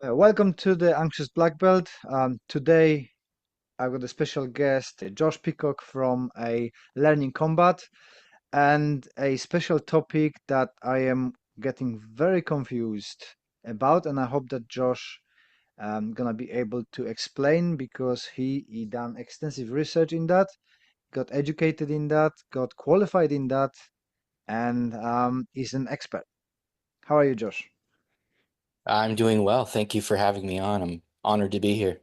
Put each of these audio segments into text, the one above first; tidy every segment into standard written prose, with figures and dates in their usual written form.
Welcome to the Anxious Black Belt. Today I've got a special guest, Josh Peacock from a Learning Combat, and a special topic that I am getting very confused about, and I hope that Josh gonna be able to explain because he done extensive research in that, got educated in that, got qualified in that, and is an expert. How are you, Josh? I'm doing well. Thank you for having me on. I'm honored to be here.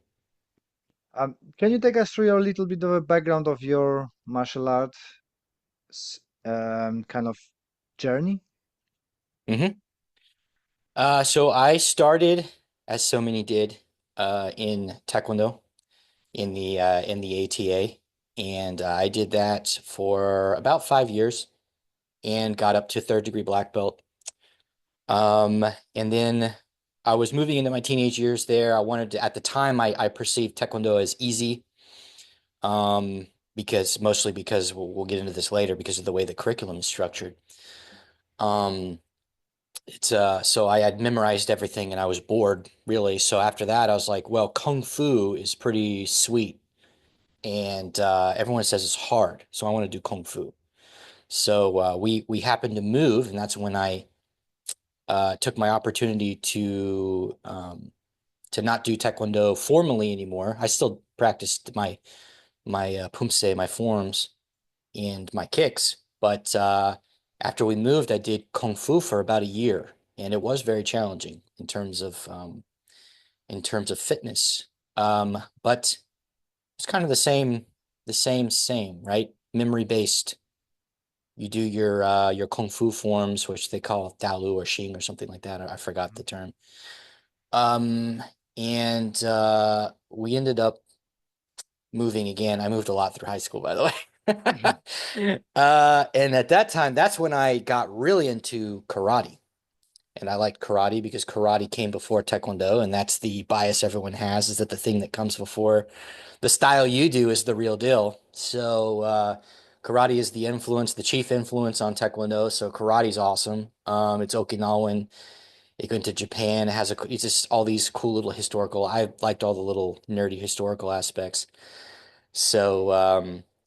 Can you take us through your little bit of a background of your martial arts kind of journey? hmm so I started, as so many did, in Taekwondo in the ATA, and I did that for about 5 years and got up to third degree black belt. Um, and then I was moving into my teenage years there. I wanted to, at the time, I perceived Taekwondo as easy, um, because mostly because we'll get into this later because of the way the curriculum is structured. Um, so I had memorized everything and I was bored really. So after that, I was like, well, Kung Fu is pretty sweet and everyone says it's hard, so I want to do Kung Fu. So we happened to move, and that's when I took my opportunity to not do Taekwondo formally anymore. I still practiced my pumse, my forms, and my kicks. But after we moved, I did Kung Fu for about a year, and it was very challenging in terms of fitness. But it's kind of the same, right? Memory based. You do your Kung Fu forms, which they call Dalu or Xing or something like that. I forgot the term. Um, and we ended up moving again. I moved a lot through high school, by the way. Mhm. And at that time, that's when I got really into karate. And I liked karate because karate came before Taekwondo, and that's the bias everyone has, is that the thing that comes before the style you do is the real deal. So karate is the influence, the chief influence on Taekwondo. So karate's awesome. It's Okinawan. It went to Japan. It's just all these cool little historical. I liked all the little nerdy historical aspects. So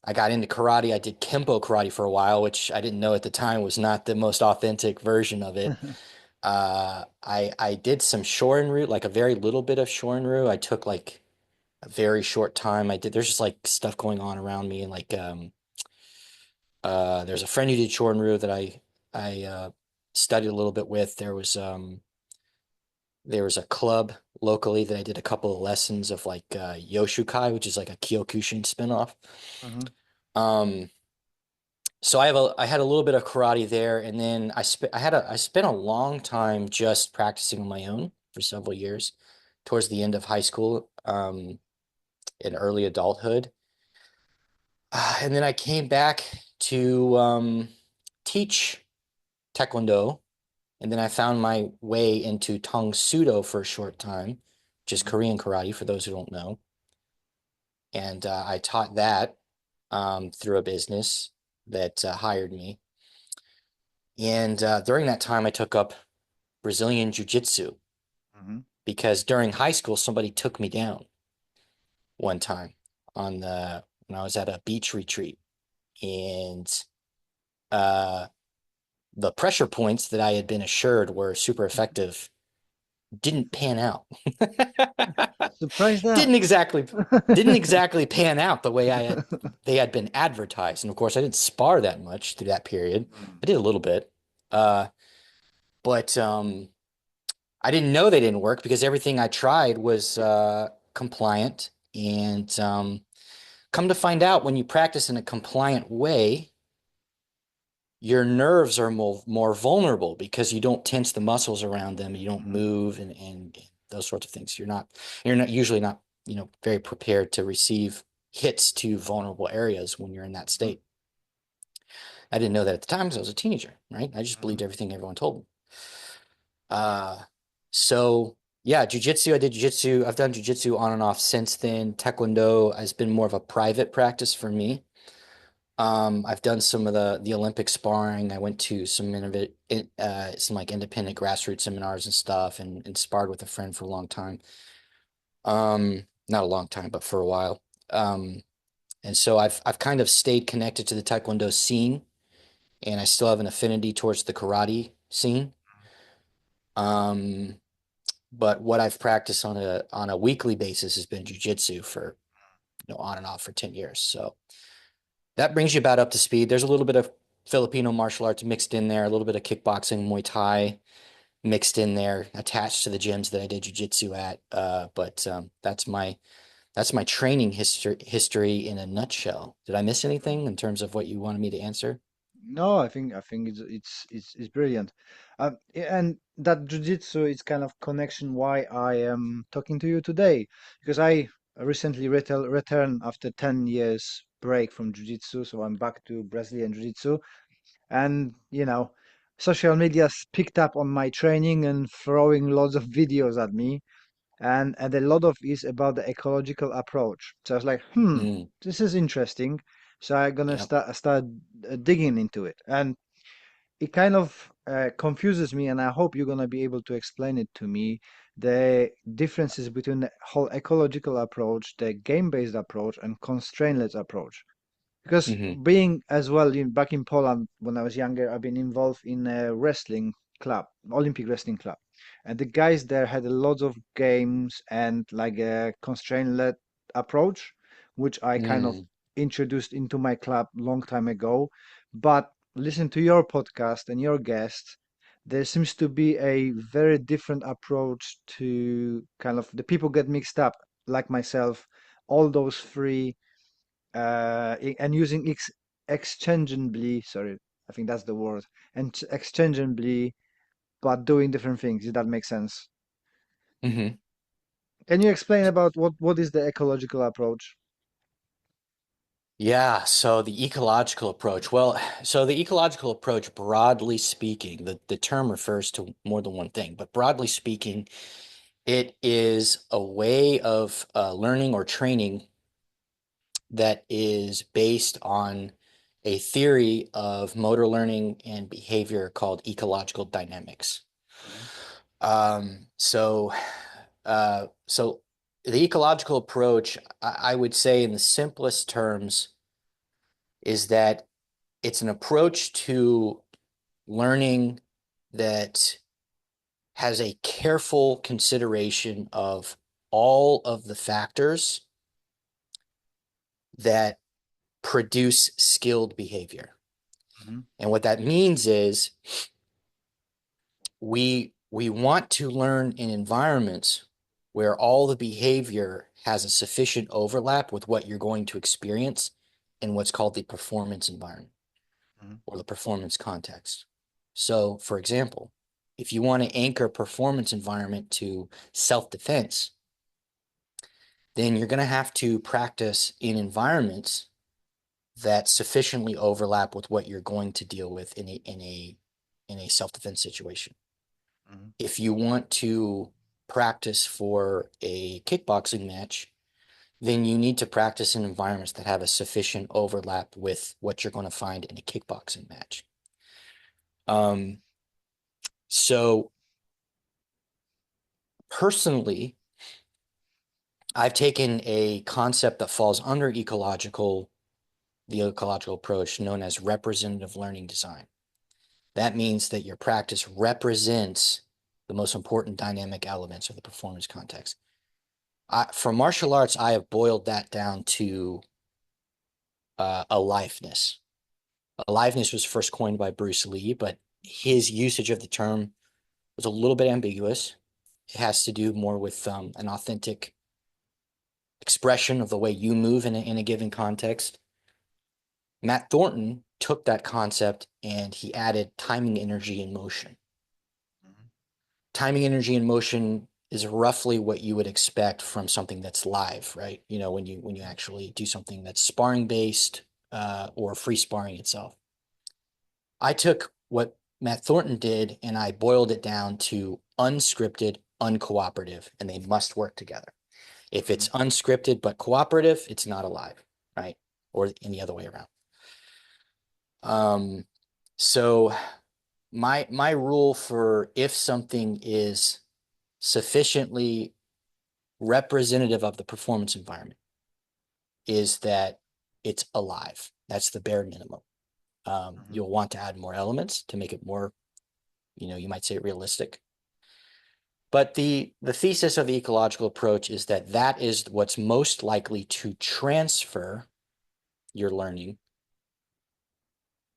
I got into karate. I did Kempo karate for a while, which I didn't know at the time was not the most authentic version of it. I did some Shorin-ryu, like a very little bit of Shorin-ryu. I took like a very short time. There's just like stuff going on around me, and like there's a friend who did Shorin-ryu that I studied a little bit with. There was a club locally that I did a couple of lessons of, like Yoshukai, which is like a Kyokushin spinoff. Mhm. Um, so I had a little bit of karate there, and then I spent a long time just practicing on my own for several years, towards the end of high school, in early adulthood. And then I came back to teach Taekwondo, and then I found my way into Tang Sudo for a short time, which is Mhm. Korean karate for those who don't know. And I taught that through a business that hired me. And during that time, I took up Brazilian Jiu-Jitsu Mhm. because during high school, somebody took me down one time when I was at a beach retreat, and uh, the pressure points that I had been assured were super effective didn't pan out. Surprise that. Didn't exactly didn't exactly pan out the way they had been advertised. And of course, I didn't spar that much through that period. Mm. I did a little bit. Uh, but I didn't know they didn't work because everything I tried was compliant. And come to find out, when you practice in a compliant way, your nerves are more vulnerable because you don't tense the muscles around them, you don't Mhm. move, and those sorts of things. You're not usually not, very prepared to receive hits to vulnerable areas when you're in that Mhm. state. I didn't know that at the time because I was a teenager, right? I just Mhm. believed everything everyone told me. Uh, so yeah, jujitsu. I did jujitsu. I've done jujitsu on and off since then. Taekwondo has been more of a private practice for me. I've done some of the Olympic sparring. I went to some like independent grassroots seminars and stuff, and sparred with a friend for a long time. Not a long time, but for a while. Um, and so I've kind of stayed connected to the Taekwondo scene, and I still have an affinity towards the karate scene. Um, but what I've practiced on a weekly basis has been jujitsu for on and off for 10 years. So that brings you about up to speed. There's a little bit of Filipino martial arts mixed in there, a little bit of kickboxing, Muay Thai mixed in there, attached to the gyms that I did jujitsu at. But that's my training history in a nutshell. Did I miss anything in terms of what you wanted me to answer? No, I think it's brilliant, and that jujitsu is kind of connection why I am talking to you today because I recently returned after 10 years break from jujitsu, so I'm back to Brazilian jiu-jitsu, and social media's picked up on my training and throwing lots of videos at me, and a lot of is about the ecological approach. So I was like, Mm, this is interesting. So I'm gonna yep. start digging into it, and it kind of confuses me, and I hope you're gonna be able to explain it to me. The differences between the whole ecological approach, the game-based approach, and constraintless approach. Because Hmm. being as well back in Poland when I was younger, I've been involved in a wrestling club, Olympic wrestling club, and the guys there had a lot of games and like a constraint-led approach, which I kind of Mm, introduced into my club long time ago. But listen to your podcast and your guest, there seems to be a very different approach to kind of the people get mixed up, like myself, all those three and using exchangeably, sorry, I think that's the word, and exchangeably, but doing different things, if that makes sense. hmm. Can you explain about what is the ecological approach? Yeah, so the ecological approach. Well, so the ecological approach, broadly speaking, the term refers to more than one thing, but broadly speaking, it is a way of learning or training that is based on a theory of motor learning and behavior called ecological dynamics. Mhm, So the ecological approach, I would say in the simplest terms, is that it's an approach to learning that has a careful consideration of all of the factors that produce skilled behavior. mhm, And what that means is we want to learn in environments where all the behavior has a sufficient overlap with what you're going to experience in what's called the performance environment mhm, or the performance context. So, for example, if you want to anchor performance environment to self-defense, then you're going to have to practice in environments that sufficiently overlap with what you're going to deal with in a self-defense situation. mhm, If you want to practice for a kickboxing match, then you need to practice in environments that have a sufficient overlap with what you're going to find in a kickboxing match. Um, so personally, I've taken a concept that falls under the ecological approach known as representative learning design. That means that your practice represents the most important dynamic elements of the performance context. For martial arts, I have boiled that down to aliveness. Aliveness was first coined by Bruce Lee, but his usage of the term was a little bit ambiguous. It has to do more with an authentic expression of the way you move in a given context. Matt Thornton took that concept and he added timing, energy, and motion. mhm, Timing, energy, and motion is roughly what you would expect from something that's live, right? When you actually do something that's sparring based or free sparring itself. I took what Matt Thornton did and I boiled it down to unscripted, uncooperative, and they must work together. If mhm, it's unscripted but cooperative, it's not alive, right? Or any other way around. Um, so my rule for if something is sufficiently representative of the performance environment is that it's alive. That's the bare minimum. Mhm. You'll want to add more elements to make it more, you might say realistic. But the thesis of the ecological approach is that that is what's most likely to transfer your learning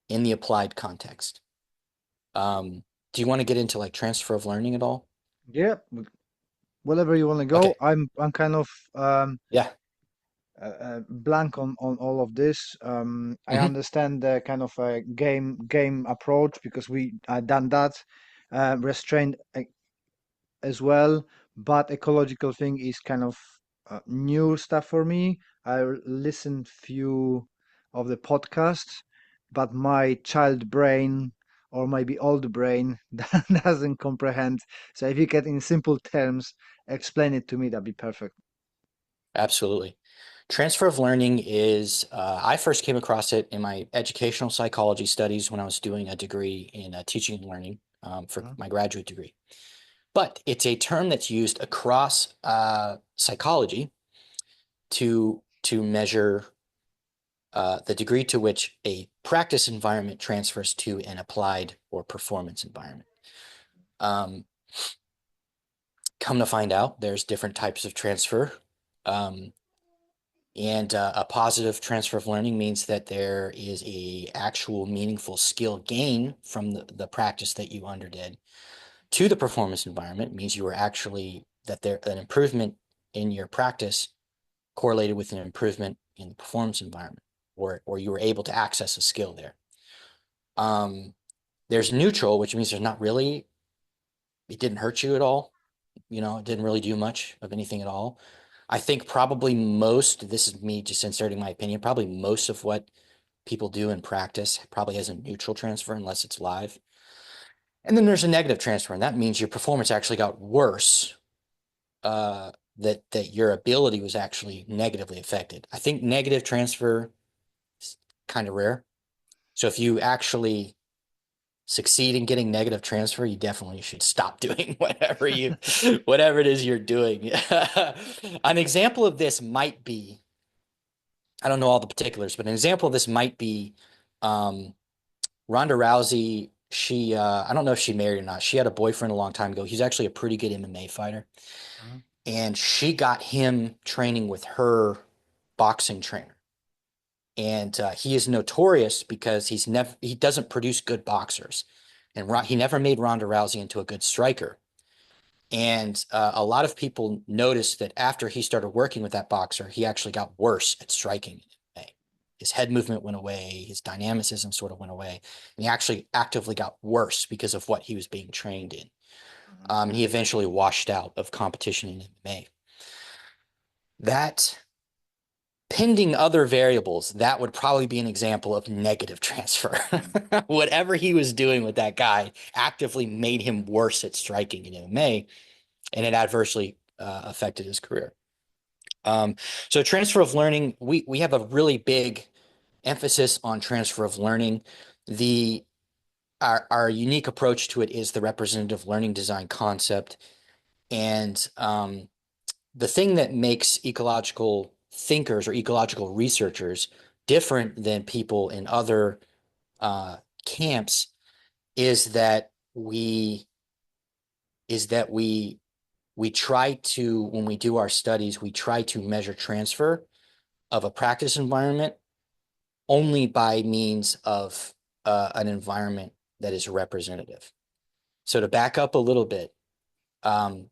in the applied context. Do you want to get into like transfer of learning at all? Yeah, wherever you want to go. Okay. I'm kind of Yeah. blank on all of this. I Hmm. understand the kind of a game approach because we done that. Restrained as well, but ecological thing is kind of new stuff for me. I listened few of the podcasts, but my child brain or maybe old brain doesn't comprehend. So if you can, in simple terms, explain it to me, that'd be perfect. Absolutely. Transfer of learning is, I first came across it in my educational psychology studies when I was doing a degree in teaching and learning for Mhm, my graduate degree. But it's a term that's used across psychology to measure the degree to which a practice environment transfers to an applied or performance environment. Um, Come to find out, there's different types of transfer. Um, And a positive transfer of learning means that there is a actual meaningful skill gain from the practice that you underdid to the performance environment. It means you were actually that there an improvement in your practice correlated with an improvement in the performance environment, or you were able to access a skill there. Um, there's neutral, which means there's not really, it didn't hurt you at all. It didn't really do much of anything at all. I think probably most, this is me just inserting my opinion, probably most of what people do in practice probably has a neutral transfer unless it's live. And then there's a negative transfer, and that means your performance actually got worse, that your ability was actually negatively affected. I think negative transfer is kind of rare. So if you actually succeed in getting negative transfer, you definitely should stop doing whatever it is you're doing. An example of this might be, I don't know all the particulars, but an example of this might be um, Ronda Rousey. I don't know if she married or not. She had a boyfriend a long time ago. He's actually a pretty good MMA fighter. mhm, And she got him training with her boxing trainer. And he is notorious because he doesn't produce good boxers. And mhm, he never made Ronda Rousey into a good striker. And a lot of people noticed that after he started working with that boxer, he actually got worse at striking. His head movement went away, his dynamicism sort of went away, and he actually actively got worse because of what he was being trained in. mhm, And he eventually washed out of competition in MMA. That, pending other variables, that would probably be an example of negative transfer. mhm, Whatever he was doing with that guy actively made him worse at striking in MMA, and it adversely affected his career. Um, so transfer of learning, we have a really big emphasis on transfer of learning. The our unique approach to it is the representative learning design concept. And the thing that makes ecological thinkers or ecological researchers different than people in other uh, camps is that we is that we try to, when we do our studies, we try to measure transfer of a practice environment only by means of an environment that is representative. So to back up a little bit,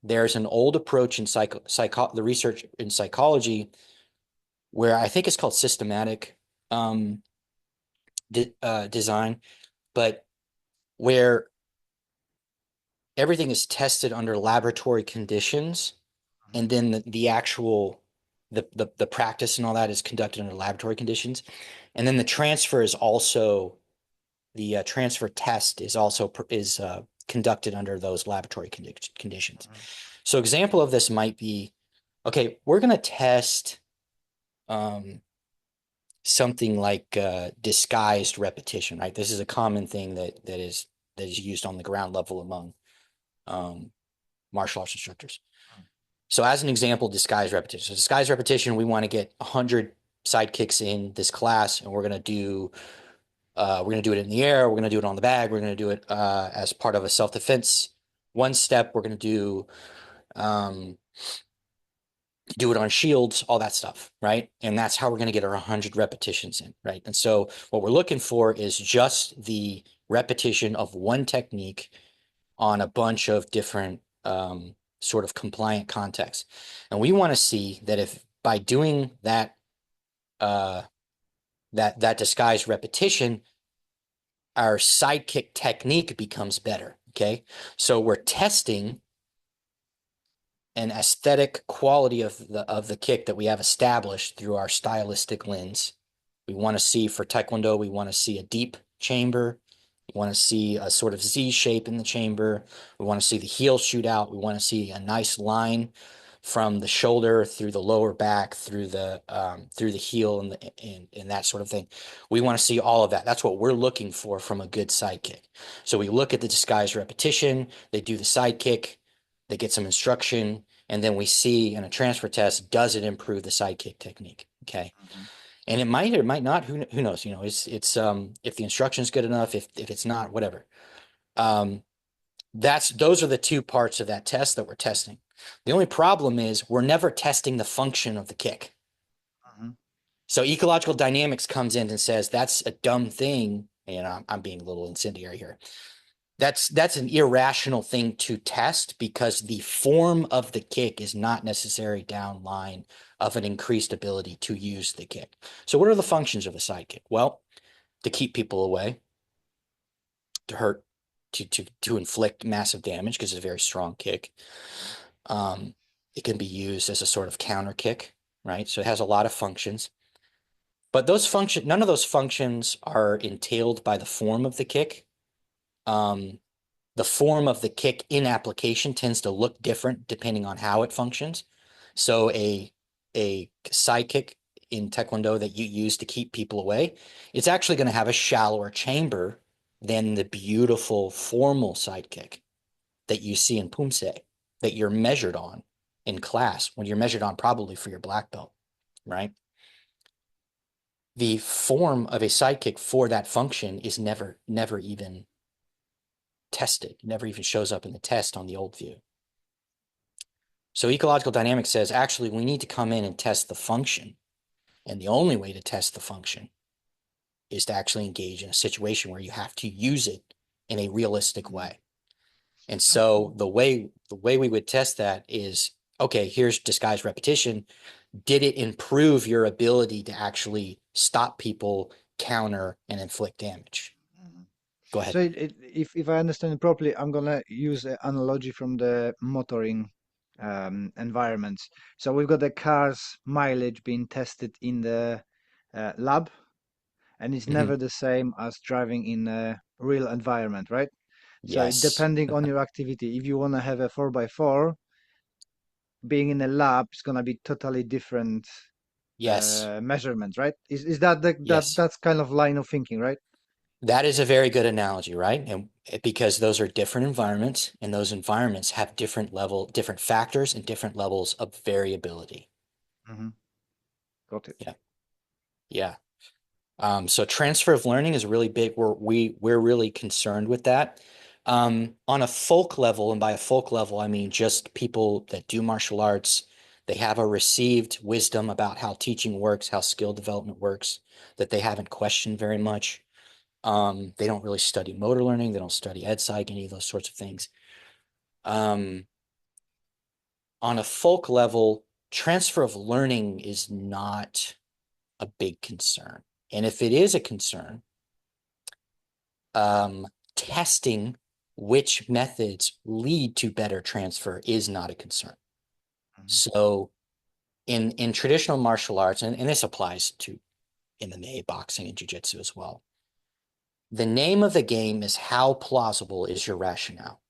there's an old approach in the research in psychology where I think it's called systematic um, design, but where everything is tested under laboratory conditions, and then the actual the practice and all that is conducted under laboratory conditions, and then the transfer is also the transfer test is also is conducted under those laboratory conditions. mhm, So example of this might be, okay, we're going to test um, something like disguised repetition, right? This is a common thing that is used on the ground level among um, martial arts instructors. So as an example, disguised repetition. So disguised repetition, we want to get 100 side kicks in this class, and we're gonna do it in the air. We're gonna do it on the bag. We're gonna do it as part of a self defense. One step. We're gonna um, do it on shields, all that stuff, right? And that's how we're gonna get our 100 repetitions in, right? And so what we're looking for is just the repetition of one technique on a bunch of different sort of compliant contexts. And we want to see that if by doing uh, that disguised repetition, our sidekick technique becomes better. Okay. So we're testing an aesthetic quality of the kick that we have established through our stylistic lens. We want to see for Taekwondo, we want to see a deep chamber. We want to see a sort of Z shape in the chamber. We want to see the heel shoot out. We want to see a nice line from the shoulder through the lower back through the heel and that sort of thing. We want to see all of that. That's what we're looking for from a good sidekick. So we look at the disguised repetition. They do the sidekick. They get some instruction, and then we see in a transfer test, does it improve the sidekick technique? Okay. Mhm. And it might or it might not. Who knows? It's if the instruction is good enough, if it's not, whatever. Um, those are the two parts of that test that we're testing. The only problem is we're never testing the function of the kick. Mhm. So ecological dynamics comes in and says that's a dumb thing. And I'm being a little incendiary here. That's an irrational thing to test because the form of the kick is not necessary downline of an increased ability to use the kick. So what are the functions of the side kick? Well, to keep people away, to hurt, to inflict massive damage because it's a very strong kick. Um, it can be used as a sort of counter kick, right? So it has a lot of functions. But none of those functions are entailed by the form of the kick. Um, the form of the kick in application tends to look different depending on how it functions. So a side kick in Taekwondo that you use to keep people away, it's actually going to have a shallower chamber than the beautiful formal side kick that you see in Pumse that you're measured on in class when you're measured on probably for your black belt, right? The form of a side kick for that function is never even tested, never even shows up in the test on the old view. So ecological dynamics says actually we need to come in and test the function. And the only way to test the function is to actually engage in a situation where you have to use it in a realistic Mhm. way. And Okay. so the way we would test that is okay, here's disguised repetition. Did it improve your ability to actually stop people, counter, and inflict damage? Mhm. Go So ahead. if I understand it properly, I'm gonna use an analogy from the motoring environments. So we've got the car's mileage being tested in the lab, and it's Mhm. never the same as driving in a real environment, right? So Yes. depending on your activity, if you want to have a 4x4, being in a lab is gonna be totally different Yes. measurements, right? Is that Yes. that's kind of line of thinking, right? That is a very good analogy, right? And because those are different environments, and those environments have different factors and different levels of variability. Hmm. Got it. Yeah. Yeah. So transfer of learning is really big. We're really concerned with that. On a folk level, and by a folk level, I mean just people that do martial arts, they have a received wisdom about how teaching works, how skill development works, that they haven't questioned very much. They don't really study motor learning. They don't study ed psych, any of those sorts of things. Um, on a folk level, transfer of learning is not a big concern. And if it is a concern, um, testing which methods lead to better transfer is not a concern. Hmm. So in traditional martial arts, and this applies to MMA, boxing, and jiu-jitsu as well, the name of the game is how plausible is your rationale.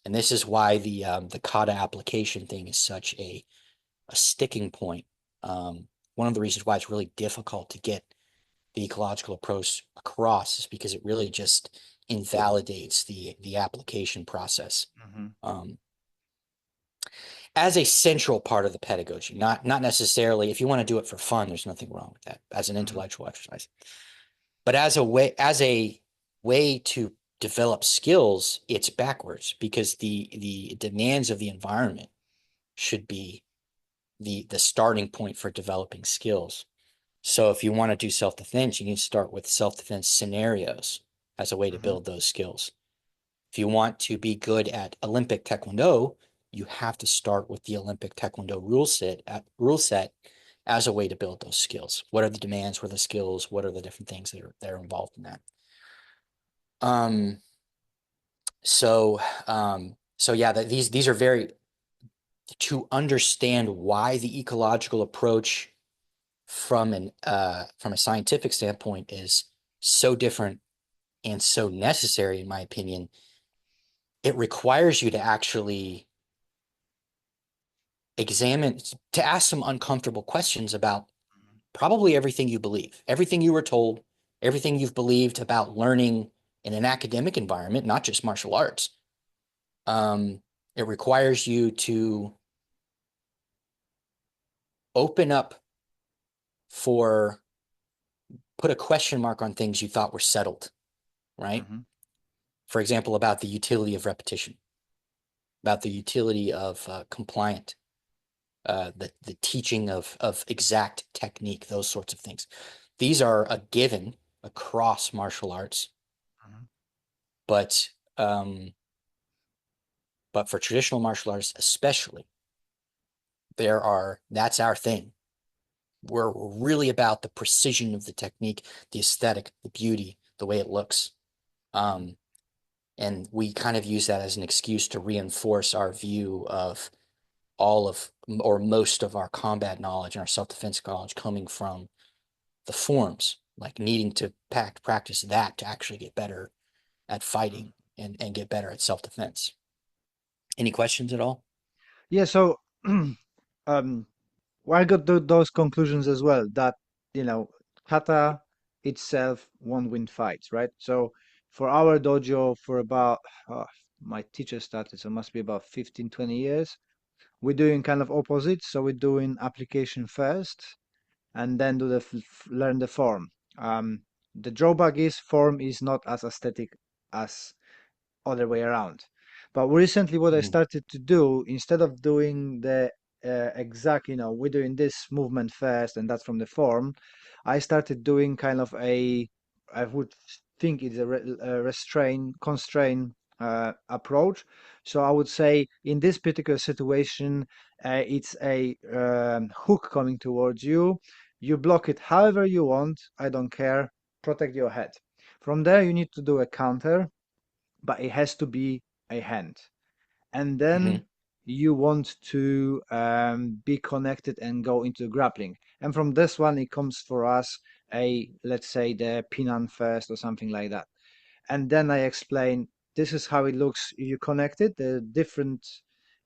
And this is why the kata application thing is such a sticking point. one of the reasons why it's really difficult to get the ecological approach across is because it really just invalidates the application process. Hmm. Um, as a central part of the pedagogy, not necessarily if you want to do it for fun, there's nothing wrong with that as an Hmm. intellectual exercise. But as a way to develop skills, it's backwards because the demands of the environment should be the starting point for developing skills. So if you want to do self-defense, you need to start with self-defense scenarios as a way to Hmm. build those skills. If you want to be good at Olympic Taekwondo, you have to start with the Olympic Taekwondo rule set as a way to build those skills. What are the demands? What are the skills? What are the different things that are involved in that? Um, so yeah, these are very to understand why the ecological approach from a scientific standpoint is so different and so necessary, in my opinion. It requires you to actually examine, to ask some uncomfortable questions about probably everything you believe, everything you were told, everything you've believed about learning in an academic environment, not just martial arts. Um, it requires you to open up for, put a question mark on things you thought were settled, right? Hmm. For example, about the utility of repetition, about the utility of compliant, the teaching of exact technique, those sorts of things. These are a given across martial arts, Hmm. but um, but for traditional martial arts especially, that's our thing. We're really about the precision of the technique, the aesthetic, the beauty, the way it looks. Um, and we kind of use that as an excuse to reinforce our view of all of or most of our combat knowledge and our self-defense knowledge coming from the forms, like needing to practice that to actually get better at fighting and get better at self-defense. Any questions at all? Yeah, so um, well, I got those conclusions as well that, kata itself won't win fights, right? So for our dojo, for about, uh, my teacher started, so it must be about 15, 20 years, we're doing kind of opposite. So we're doing application first and then do the learn the form. The drawback is form is not as aesthetic as other way around. But recently, what I Mhm. started to do, instead of doing the exact, we're doing this movement first and that's from the form, I started doing kind of I would think it's a restrain, constrain approach. So I would say in this particular situation, it's a hook coming towards you. You block it however you want. I don't care. Protect your head. From there, you need to do a counter, but it has to be a hand. And then Mhm. you want to be connected and go into grappling. And from this one, it comes for us let's say the pinan first or something like that. And then I explain this is how it looks. You connect it. The different,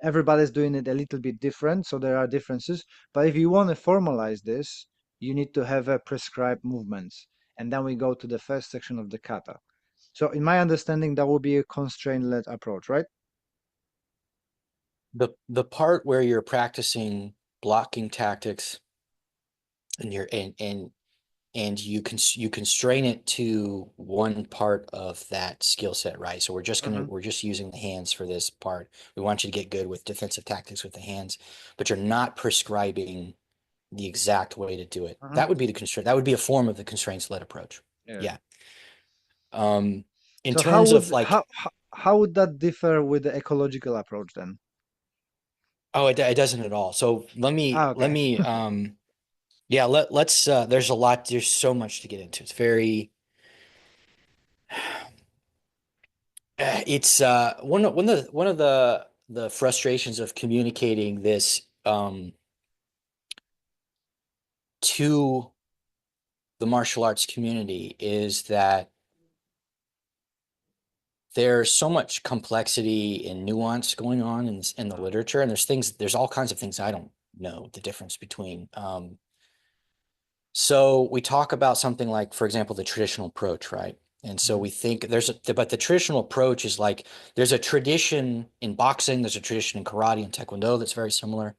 everybody's doing it a little bit different, so there are differences. But if you want to formalize this, you need to have a prescribed movements. And then we go to the first section of the kata. So in my understanding, that will be a constraint-led approach, right? The part where you're practicing blocking tactics and you're and you constrain it to one part of that skill set, right? So Mm-hmm. we're just using the hands for this part. We want you to get good with defensive tactics with the hands, but you're not prescribing the exact way to do it. Mm-hmm. That would be the constraint. That would be a form of the constraints-led approach. Yeah. Yeah. Um, in So how terms of would like, how would that differ with the ecological approach then? oh, it doesn't at all. So Ah, let okay. me yeah, let's there's so much to get into. It's very it's one of the frustrations of communicating this to the martial arts community is that there's so much complexity and nuance going on in the literature, and there's all kinds of things I don't know the difference between. So we talk about something like, for example, the traditional approach, right? And so Mhm. we think but the traditional approach is like, there's a tradition in boxing, there's a tradition in karate and taekwondo that's very similar,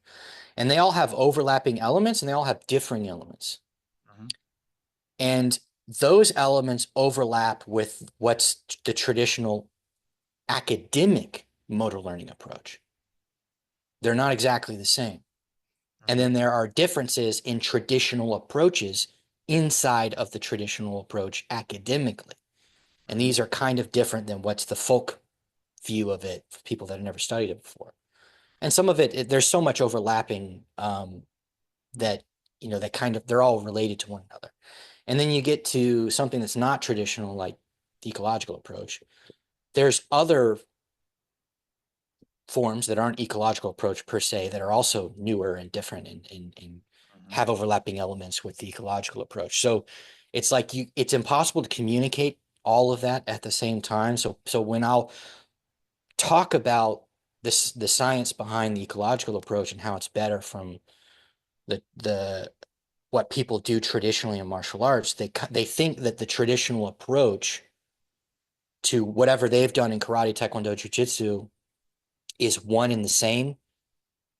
and they all have overlapping elements and they all have differing elements. Mhm. And those elements overlap with what's the traditional academic motor learning approach. They're not exactly the same. And Mhm. then there are differences in traditional approaches inside of the traditional approach academically. And Mhm. these are kind of different than what's the folk view of it for people that have never studied it before. And some of there's so much overlapping that, that kind of, they're all related to one another. And then you get to something that's not traditional, like the ecological approach. There's other forms that aren't ecological approach per se that are also newer and different and Mhm. have overlapping elements with the ecological approach. So it's like it's impossible to communicate all of that at the same time. So when I'll talk about the science behind the ecological approach and how it's better from the what people do traditionally in martial arts, they think that the traditional approach to whatever they've done in karate, taekwondo, jiu-jitsu is one and the same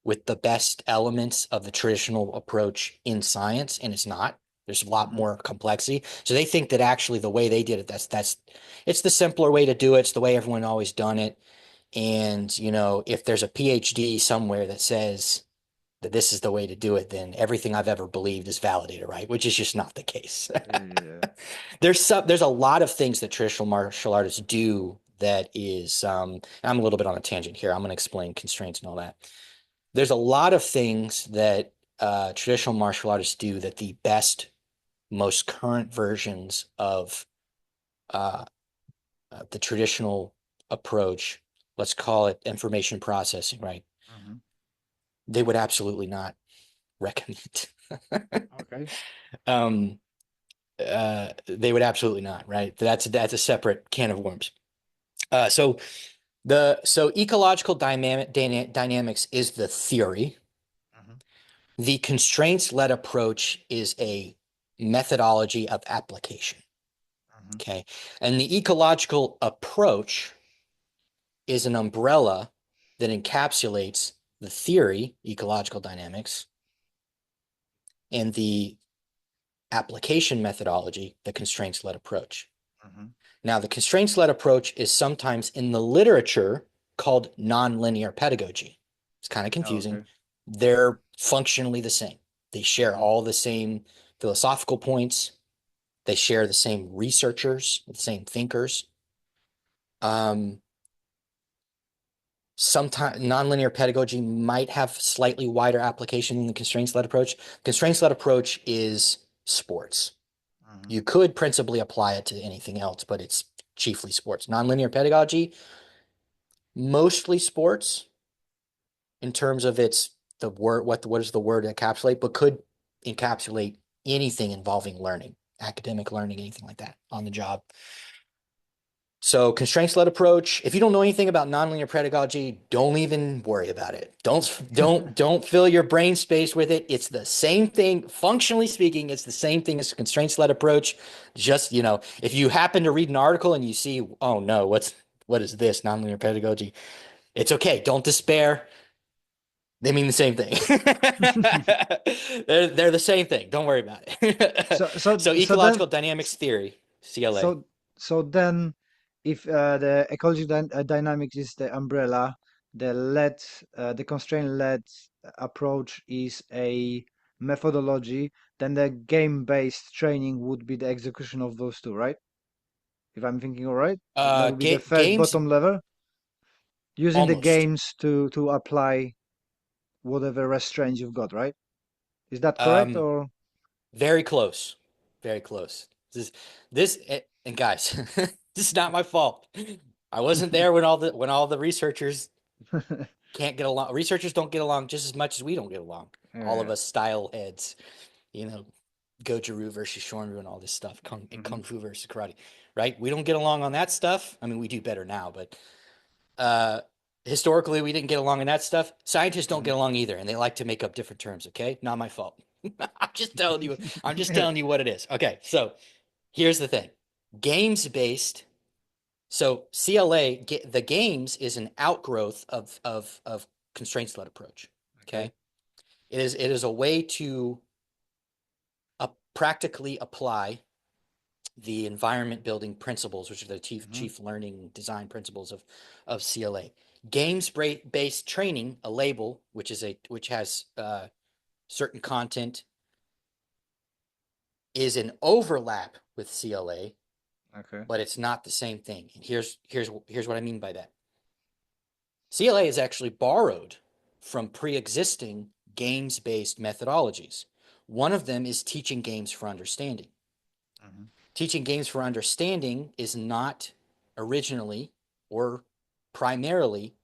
with the best elements of the traditional approach in science, and it's not. There's a lot Mhm. more complexity. So they think that actually the way they did it, that's it's the simpler way to do it. It's the way everyone always done it. And if there's a PhD somewhere that says that this is the way to do it, then everything I've ever believed is validated, right? Which is just not the case. Yeah. There's a lot of things that traditional martial artists do that is I'm a little bit on a tangent here. I'm going to explain constraints and all that. There's a lot of things that traditional martial artists do that the best, most current versions of uh, the traditional approach, let's call it information processing, right? Mhm. They would absolutely not recommend. Okay. um, they would absolutely not, right? That's a separate can of worms. So ecological dynamics is the theory. Mhm. The constraints-led approach is a methodology of application. Mhm. Okay. And the ecological approach is an umbrella that encapsulates the theory, ecological dynamics, and the application methodology, the constraints-led approach. Mhm. Now, the constraints-led approach is sometimes in the literature called nonlinear pedagogy. It's kind of Oh, confusing. okay. They're functionally the same. They share Mhm. all the same philosophical points. They share the same researchers, the same thinkers. Um, Sometimes nonlinear pedagogy might have slightly wider application than the constraints-led approach. Constraints-led approach is sports. Mhm. You could principally apply it to anything else, but it's chiefly sports. Nonlinear pedagogy, mostly sports in terms of its the word, what does the word encapsulate, but could encapsulate anything involving learning, academic learning, anything like that on the job. So constraints-led approach, if you don't know anything about nonlinear pedagogy, don't even worry about it. Don't fill your brain space with it. It's the same thing, functionally speaking, it's the same thing as constraints-led approach. Just, if you happen to read an article and you see, oh no, what is this nonlinear pedagogy? It's okay. Don't despair. They mean the same thing. They're the same thing. Don't worry about it. So so So so then ecological dynamics theory, CLA. so so then if the ecology dynamics is the umbrella, the constraint led approach is a methodology, then the game based training would be the execution of those two, right? If I'm thinking all right, that would be the first Games bottom level, using the almost. games to apply whatever restraints you've got, right? Is that correct Um, or? Very close. Very close. And guys, this is not my fault. I wasn't there when all the researchers can't get along. Researchers don't get along just as much as we don't get along. All of Yeah. us style heads, you know, Goju versus Shorin and all this stuff, Hmm. Kung Fu versus karate, right? We don't get along on that stuff. I mean, we do better now, but uh, historically we didn't get along on that stuff. Scientists don't Hmm. get along either, and they like to make up different terms. Okay, not my fault. I'm just telling you, I'm just telling you what it is. Okay, so here's the thing. Games based, so CLA, the games is an outgrowth of constraints led approach. Okay. Okay. It is a way to practically apply the environment building principles, which are the Hmm. chief learning design principles of CLA. Games based training, a label which has certain content, is an overlap with CLA, Okay. but it's not the same thing. And here's what I mean by that. CLA is actually borrowed from pre-existing games-based methodologies. One of them is teaching games for understanding. Hmm. Teaching games for understanding is not originally or primarily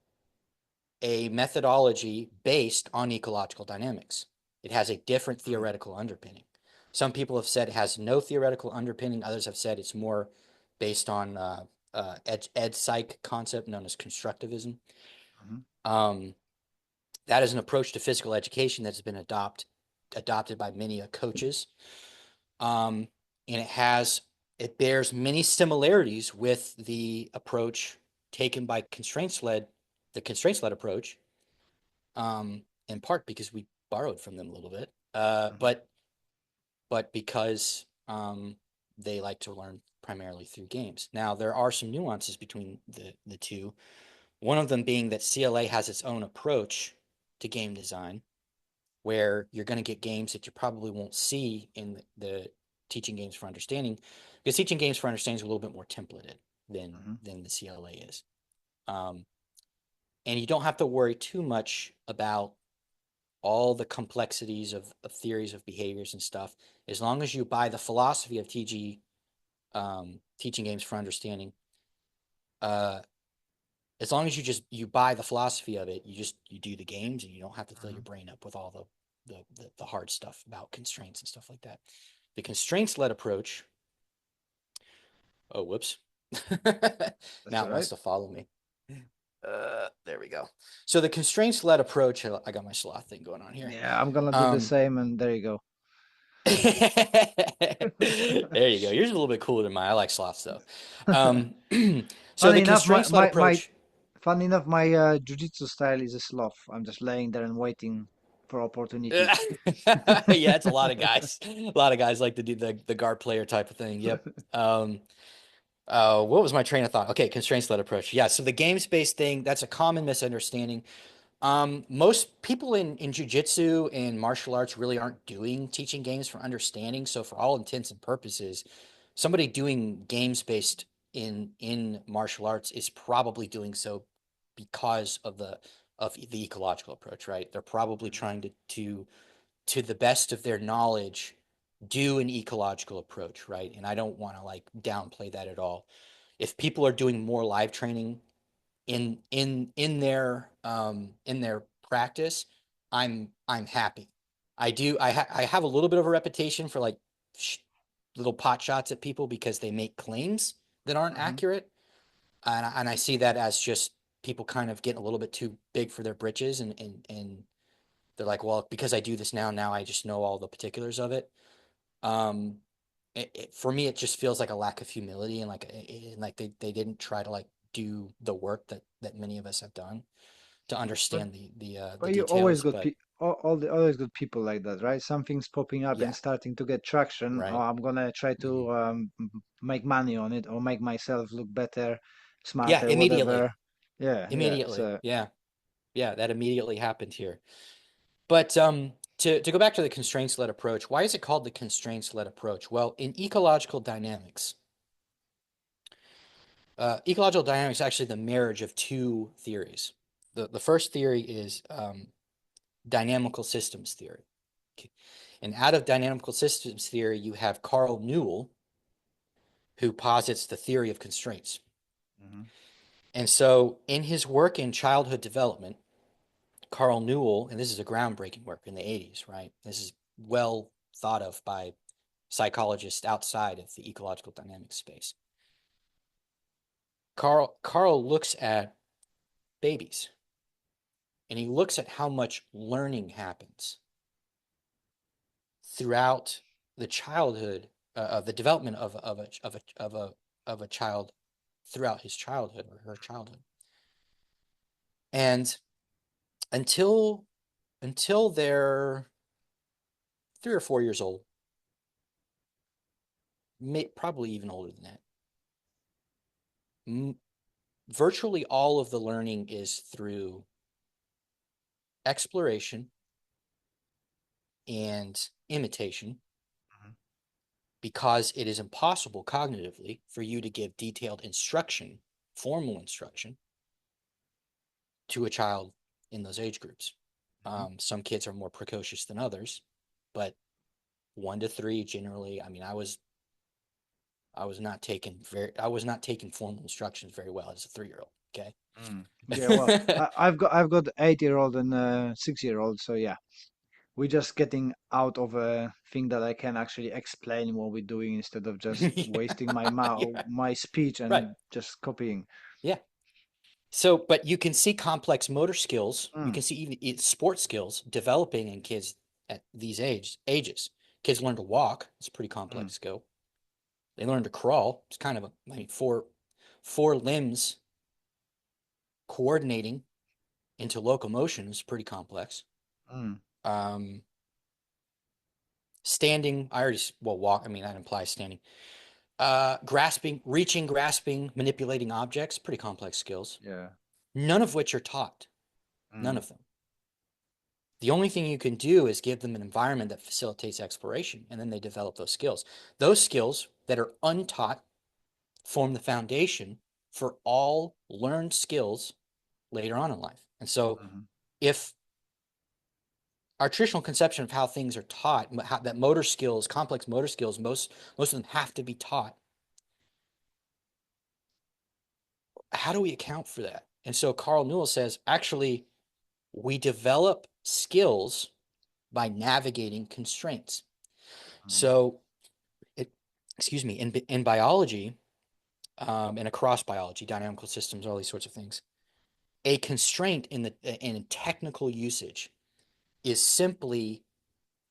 a methodology based on ecological dynamics. It has a different Hmm. theoretical underpinning. Some people have said it has no theoretical underpinning. Others have said it's more based on ed psych concept known as constructivism. Hmm. Um, that is an approach to physical education that's been adopted by many coaches, um, and it bears many similarities with the approach taken by the constraints led approach, in part because we borrowed from them a little bit, Hmm. but because they like to learn primarily through games. Now there are some nuances between the two. One of them being that CLA has its own approach to game design, where you're going to get games that you probably won't see in the teaching games for understanding, because teaching games for understanding is a little bit more templated than Hmm. than the CLA is. Um, and you don't have to worry too much about all the complexities of theories of behaviors and stuff, as long as you buy the philosophy of teaching games for understanding. Uh, as long as you buy the philosophy of it, you do the games and you don't have to fill Hmm. your brain up with all the hard stuff about constraints and stuff like that. The constraints led approach. Oh, whoops. That's Now all it right. wants to follow me. There we go. So the constraints led approach. I got my sloth thing going on here. Yeah, I'm gonna do the Um, same, and there you go. there you go. Yours is a little bit cooler than mine. I like sloths though. Um, so Funny the enough, constraints led approach. funny enough, my jiu-jitsu style is a sloth. I'm just laying there and waiting for opportunity. Yeah, it's a lot of guys. A lot of guys like to do the guard player type of thing. Yep. Um, what was my train of thought? Okay, constraints led approach. Yeah, so the games based thing, that's a common misunderstanding. Most people in jujitsu and martial arts really aren't doing teaching games for understanding. So for all intents and purposes, somebody doing games based in martial arts is probably doing so because of the ecological approach, right? They're probably Mhm. trying to the best of their knowledge do an ecological approach, right? And I don't want to like downplay that at all. If people are doing more live training in their practice, I'm happy. I have a little bit of a reputation for like sh little pot shots at people because they make claims that aren't Mhm. accurate, and I see that as just people kind of getting a little bit too big for their britches, and they're like, well, because I do this now I just know all the particulars of it. Um, for me, it just feels like a lack of humility, and like they didn't try to like do the work that many of us have done to But understand the but you always details. got But all the always got people like that, right? Something's popping up and yeah, starting to get traction. Oh, right. I'm gonna try Hmm. to make money on it or make myself look better, Yeah, smarter, immediately, whatever. Yeah, yeah. immediately. So. Yeah, that immediately happened here. But to go back to the constraints led approach, why is it called the constraints led approach? Well, in ecological dynamics, ecological dynamics is actually the marriage of two theories. The first theory is dynamical systems theory. Okay. And out of dynamical systems theory, you have Carl Newell, who posits the theory of constraints. Mhm. And so, in his work in childhood development, Carl Newell, and this is a groundbreaking work in the 80s, right? This is well thought of by psychologists outside of the ecological dynamics space. Carl looks at babies and he looks at how much learning happens throughout the childhood, the development of a child throughout his childhood or her childhood. And until they're 3 or 4 years old, probably even older than that, virtually all of the learning is through exploration and imitation, Mhm. because it is impossible cognitively for you to give detailed instruction, formal instruction, to a child in those age groups. Mhm. Some kids are more precocious than others, but 1 to 3 generally. I mean, I was not taking formal instructions very well as a 3-year-old. Okay. Yeah, well, I've got 8-year-old and 6-year-old, so yeah, we're just getting out of a thing that I can actually explain what we're doing instead of just Yeah, wasting my yeah, my speech right. and just copying. Yeah. So, but you can see complex motor skills. You Mm, can see even sports skills developing in kids at these ages. Kids learn to walk. It's a pretty mm, complex skill. They learn to crawl. It's kind of I mean, four limbs coordinating into locomotion is pretty complex. mm, Um, Standing, I already, well, walk, I mean, that implies standing. Grasping, reaching, grasping, manipulating objects, pretty complex skills. yeah. None of which are taught. None Mm, of them. The only thing you can do is give them an environment that facilitates exploration, and then they develop those skills. Those skills that are untaught form the foundation for all learned skills later on in life. And so, mhm, if our traditional conception of how things are taught, that motor skills, complex motor skills, most of them have to be taught. How do we account for that? And so Carl Newell says, actually, we develop skills by navigating constraints. mm, So, it, excuse me, in biology, and across biology, dynamical systems, all these sorts of things, a constraint in technical usage is simply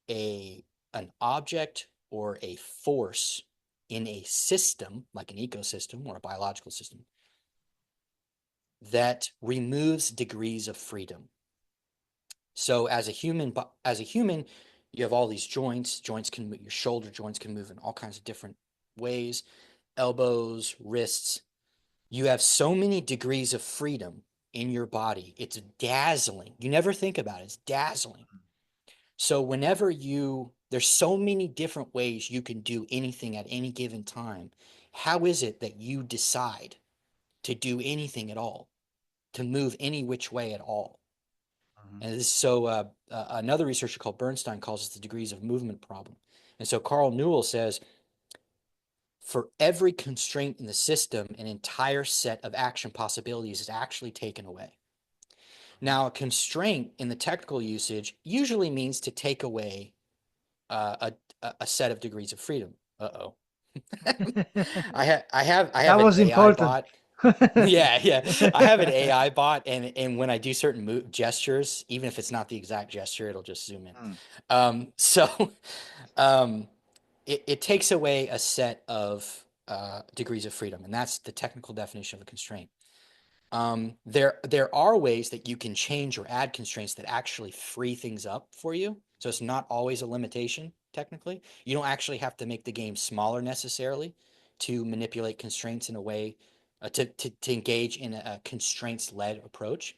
a an object or a force in a system, like an ecosystem or a biological system, that removes degrees of freedom. So as a human, you have all these joints. Joints can move, your shoulder joints can move in all kinds of different ways. Elbows, wrists. You have so many degrees of freedom in your body. It's dazzling. You never think about it. It's dazzling. So there's so many different ways you can do anything at any given time. How is it that you decide to do anything at all, to move any which way at all? mhm, And this, so another researcher called Bernstein calls it the degrees of movement problem. And so Carl Newell says, for every constraint in the system, an entire set of action possibilities is actually taken away. mhm. Now, a constraint in the technical usage usually means to take away a set of degrees of freedom. Uh-oh. I That have an was AI important. bot. Yeah, yeah. I have an AI bot, and when I do certain gestures, even if it's not the exact gesture, it'll just zoom in. Mm, So um, it takes away a set of degrees of freedom, and that's the technical definition of a constraint. There are ways that you can change or add constraints that actually free things up for you. So it's not always a limitation, technically. You don't actually have to make the game smaller necessarily to manipulate constraints in a way to engage in a constraints-led approach.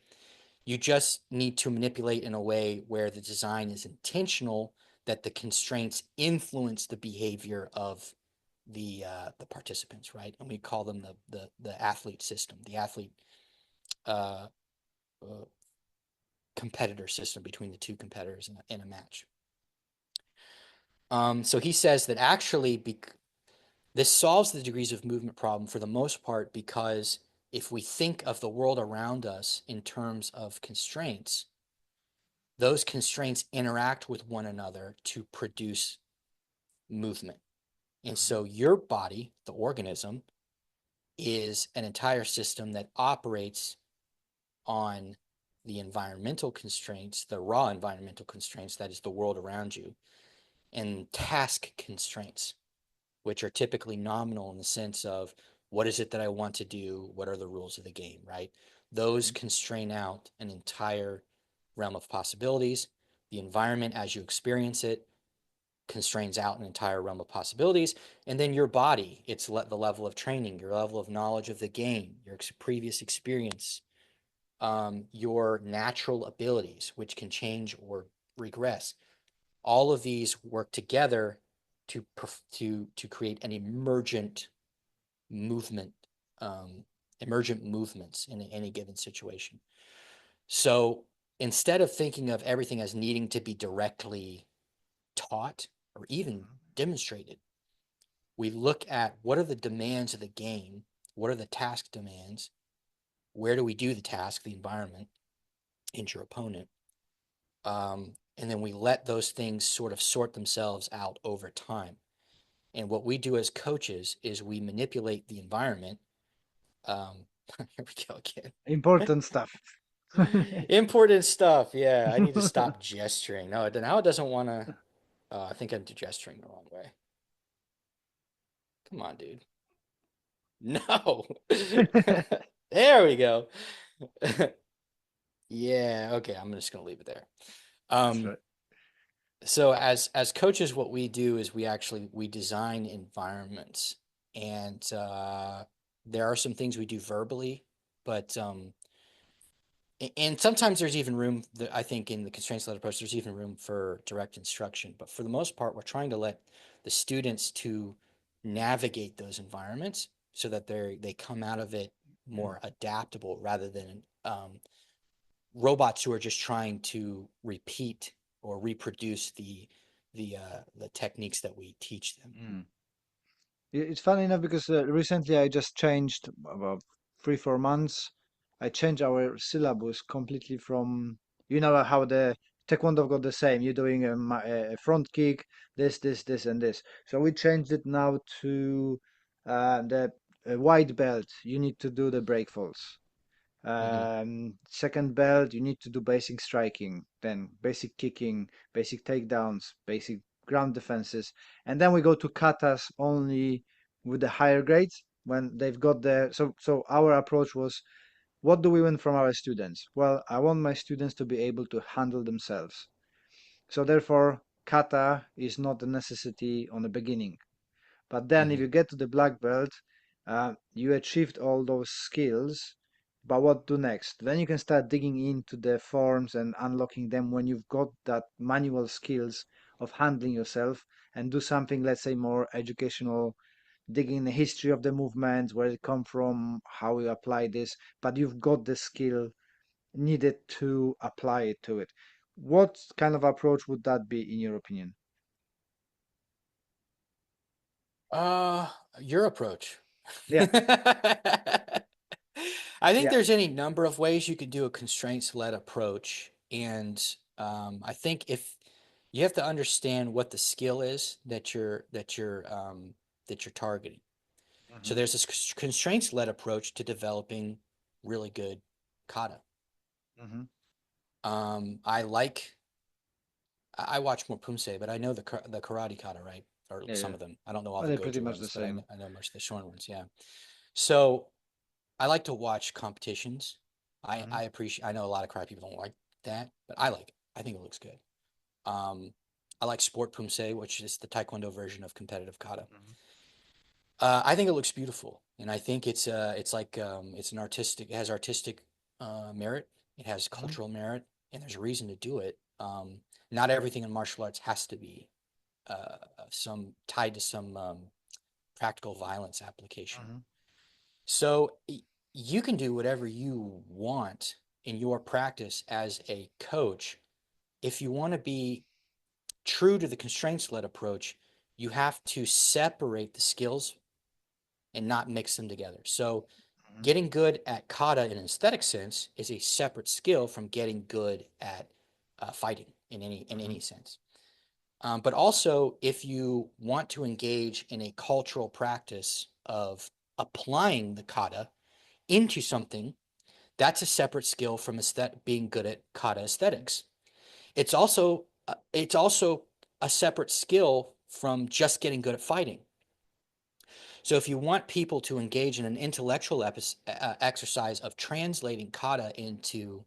You just need to manipulate in a way where the design is intentional, that the constraints influence the behavior of the participants, right? And we call them the athlete system, the athlete uh, uh, competitor system between the two competitors in a match. So he says that actually this solves the degrees of movement problem for the most part, because if we think of the world around us in terms of constraints, those constraints interact with one another to produce movement. And mhm, so your body, the organism, is an entire system that operates on the environmental constraints, the raw environmental constraints, that is the world around you. and task constraints, which are typically nominal in the sense of what is it that I want to do? What are the rules of the game, right? Those Mhm. constrain out an entire realm of possibilities. The environment as you experience it constrains out an entire realm of possibilities. And then your body, it's the level of training, your level of knowledge of the game, your previous experience, your natural abilities, which can change or regress. All of these work together to create an movement, um, emergent movements in any given situation. So instead of thinking of everything as needing to be directly taught or even Mhm. demonstrated, we look at what are the demands of the game, what are the task demands, where do we do the task, the environment, and your opponent, and then we let those things sort of sort themselves out over time. And what we do as coaches is we manipulate the environment. Here we go again. Important stuff. Important stuff. Yeah, I need to stop gesturing. No, now it doesn't want to. I think I'm gesturing the wrong way. Come on, dude. No. There we go. Yeah. Okay. I'm just gonna leave it there. That's Um, right. so as coaches, what we do is we design environments, and there are some things we do verbally, but and sometimes there's even room that I think in the constraints-led approach, there's even room for direct instruction. But for the most part, we're trying to let the students to navigate those environments so that they come out of it more adaptable rather than robots who are just trying to repeat or reproduce the techniques that we teach them. Mm. It's funny enough because recently I just changed about 3, 4 months. I changed our syllabus completely from, you know, how the Taekwondo got the same. You're doing a front kick, this, and this. So we changed it now to the white belt. You need to do the break falls. Mm-hmm. Second belt, you need to do basic striking, then basic kicking, basic takedowns, basic ground defenses, and then we go to katas only with the higher grades when they've got the. So our approach was, what do we want from our students? Well, I want my students to be able to handle themselves. So therefore, kata is not a necessity on the beginning. But then if Mm-hmm. you get to the black belt, you achieved all those skills, but what do next? Then you can start digging into the forms and unlocking them when you've got that manual skills of handling yourself and do something, let's say, more educational, digging in the history of the movement, where it come from, how you apply this, but you've got the skill needed to apply it to it. What kind of approach would that be, in your opinion? Uh, your approach. Yeah, I think yeah. there's any number of ways you could do a constraints-led approach, and I think if you have to understand what the skill is that you're targeting. So Hmm. there's this constraints-led approach to developing really good kata. Hmm. I watch more Pumse, but I know the karate kata, right? Or Yeah, some yeah. of them. I don't know all Well, the they're pretty Goju much the ones, but same. I know most of the Shorin ones. Yeah. So I like to watch competitions. Hmm. I appreciate. I know a lot of karate people don't like that, but I like it. I think it looks good. Um, I like Sport Pumse, which is the Taekwondo version of competitive kata. Hmm. I think it looks beautiful, and I think it's like it's an artistic. It has artistic merit. It has Hmm. cultural merit, and there's a reason to do it. Not everything in martial arts has to be some tied to some practical violence application. Hmm. So you can do whatever you want in your practice as a coach. If you want to be true to the constraints led approach, you have to separate the skills and not mix them together. So Hmm. getting good at kata in an aesthetic sense is a separate skill from getting good at fighting in Hmm. any sense. But also, if you want to engage in a cultural practice of applying the kata into something, that's a separate skill from being good at kata aesthetics. It's also a separate skill from just getting good at fighting. So if you want people to engage in an intellectual exercise of translating kata into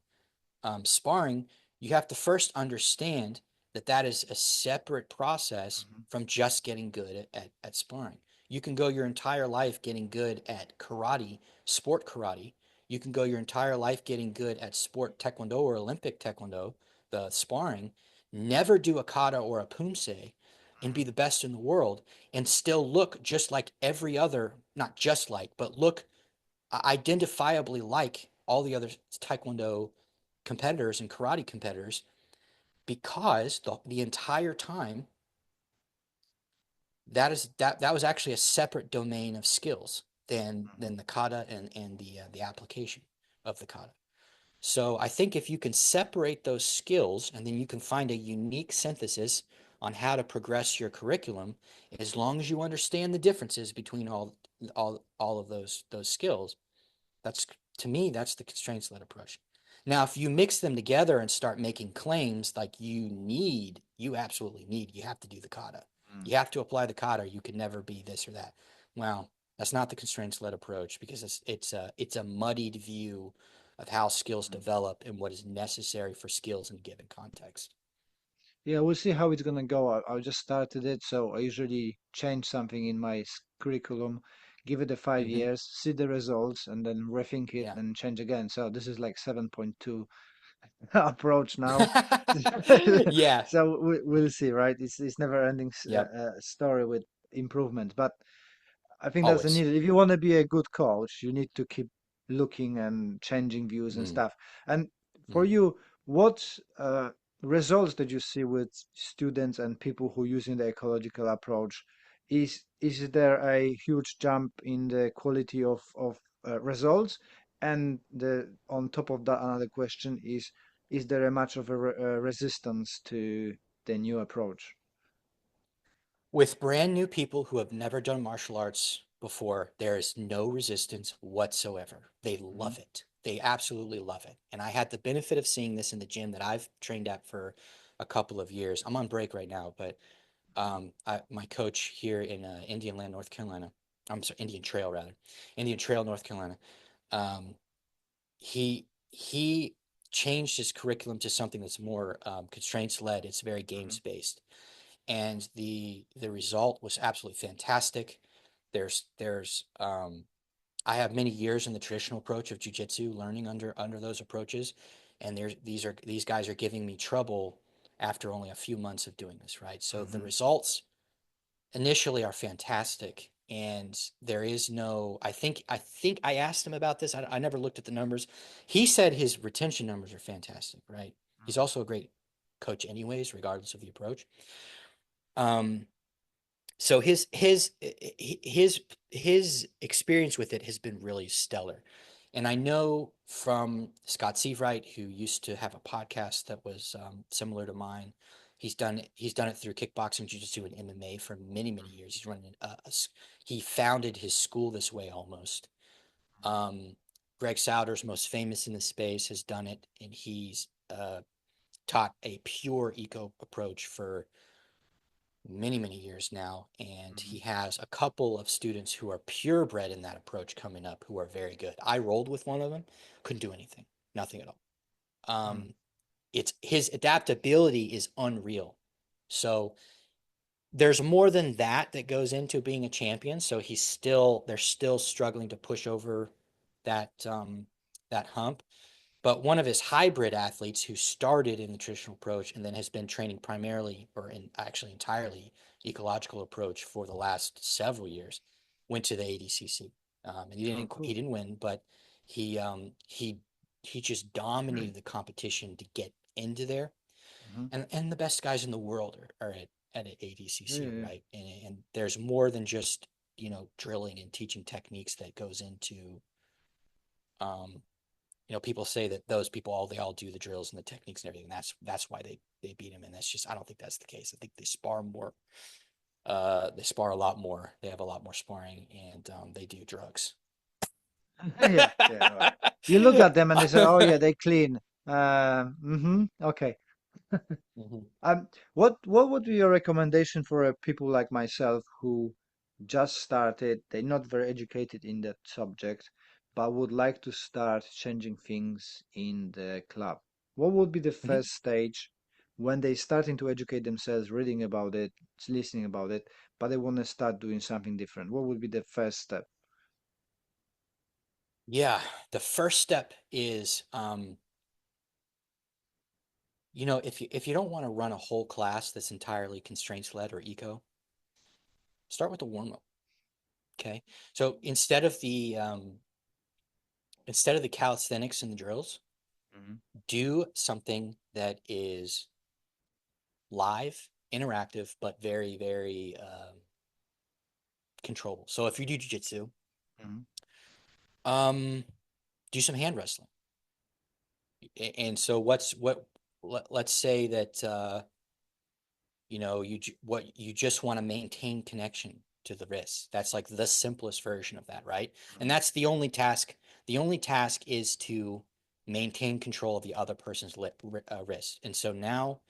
sparring, you have to first understand that that is a separate process Mhm. from just getting good at sparring. You can go your entire life getting good at karate, sport karate. You can go your entire life getting good at sport taekwondo or Olympic taekwondo, the sparring, never do a kata or a poomsae, and be Mhm. the best in the world, and still look just like every other, not just like, but look identifiably like all the other taekwondo competitors and karate competitors because the entire time that was actually a separate domain of skills than Mhm. the kata and the application of the kata. So I think if you can separate those skills and then you can find a unique synthesis on how to progress your curriculum, as long as you understand the differences between all of those skills, that's to me, that's the constraints led approach. Now, if you mix them together and start making claims like you absolutely need, you have to do the kata. Mhm. You have to apply the kata. You can never be this or that. Well, that's not the constraints led approach because it's a muddied view of how skills Mhm. develop and what is necessary for skills in a given context. Yeah, we'll see how it's gonna go. I just started it, so I usually change something in my curriculum, give it a five Mm-hmm. years, see the results, and then rethink it Yeah. and change again. So this is like 7.2 approach now. Yeah. So we'll see, right? It's never ending Yep. story with improvement, but I think that's the Always. need. If you want to be a good coach, you need to keep looking and changing views and Mm, stuff. And for mm. you, what results did you see with students and people who using the ecological approach? Is there a huge jump in the quality of results? And the on top of that, another question is there a much of a resistance to the new approach? With brand new people who have never done martial arts before, there is no resistance whatsoever. They Mhm. love it. They absolutely love it. And I had the benefit of seeing this in the gym that I've trained at for a couple of years. I'm on break right now, but my coach here in Indian Land, North Carolina, I'm sorry, Indian Trail rather, Indian Trail, North Carolina. Um, he changed his curriculum to something that's more constraints led. It's very Mhm. games based, and the result was absolutely fantastic. There's I have many years in the traditional approach of jujitsu, learning under those approaches, and these guys are giving me trouble after only a few months of doing this, right? So the Mhm. results initially are fantastic, and there is no. I think I asked him about this. I never looked at the numbers. He said his retention numbers are fantastic, right? He's also a great coach, anyways, regardless of the approach. Um, so his experience with it has been really stellar. And I know from Scott Seavright, who used to have a podcast that was similar to mine. He's done it through kickboxing, jiu-jitsu, and MMA for many, many years. He's running he founded his school this way almost. Um, Greg Souders, most famous in the space, has done it, and he's taught a pure eco approach for many, many years now. And Mhm. he has a couple of students who are purebred in that approach coming up who are very good. I rolled with one of them, couldn't do anything, nothing at all. Mhm. It's his adaptability is unreal. So there's more than that goes into being a champion. So they're still struggling to push over that hump. But one of his hybrid athletes who started in the traditional approach and then has been training primarily or in actually entirely ecological approach for the last several years went to the ADCC. And he Oh, didn't he cool. didn't win, but he um, he he just dominated the competition to get into there. Mhm. And the best guys in the world are at Yeah, yeah, ADCC, yeah. right? And there's more than just drilling and teaching techniques that goes into um, people say that those people they all do the drills and the techniques and everything. That's why they beat him, and that's just I don't think that's the case. I think they spar more. They spar a lot more. They have a lot more sparring, and they do drugs. Yeah, yeah. Right. You look at them and they say, "Oh yeah, they clean." Okay. Mhm. What would be your recommendation for people like myself who just started? They're not very educated in that subject, but would like to start changing things in the club. What would be the Mhm. first stage when they starting to educate themselves, reading about it, listening about it, but they want to start doing something different? What would be the first step? Yeah, the first step is, if you don't want to run a whole class that's entirely constraints led or eco, start with the warm up. Okay, so instead of the calisthenics and the drills, Hmm. do something that is live, interactive, but very, very controllable. So if you do jujitsu, Hmm. um, do some hand wrestling. And so let's say that what you just want to maintain connection to the wrist. That's like the simplest version of that, right? And Hmm. that's the only task. The only task is to maintain control of the other person's wrist. And so now,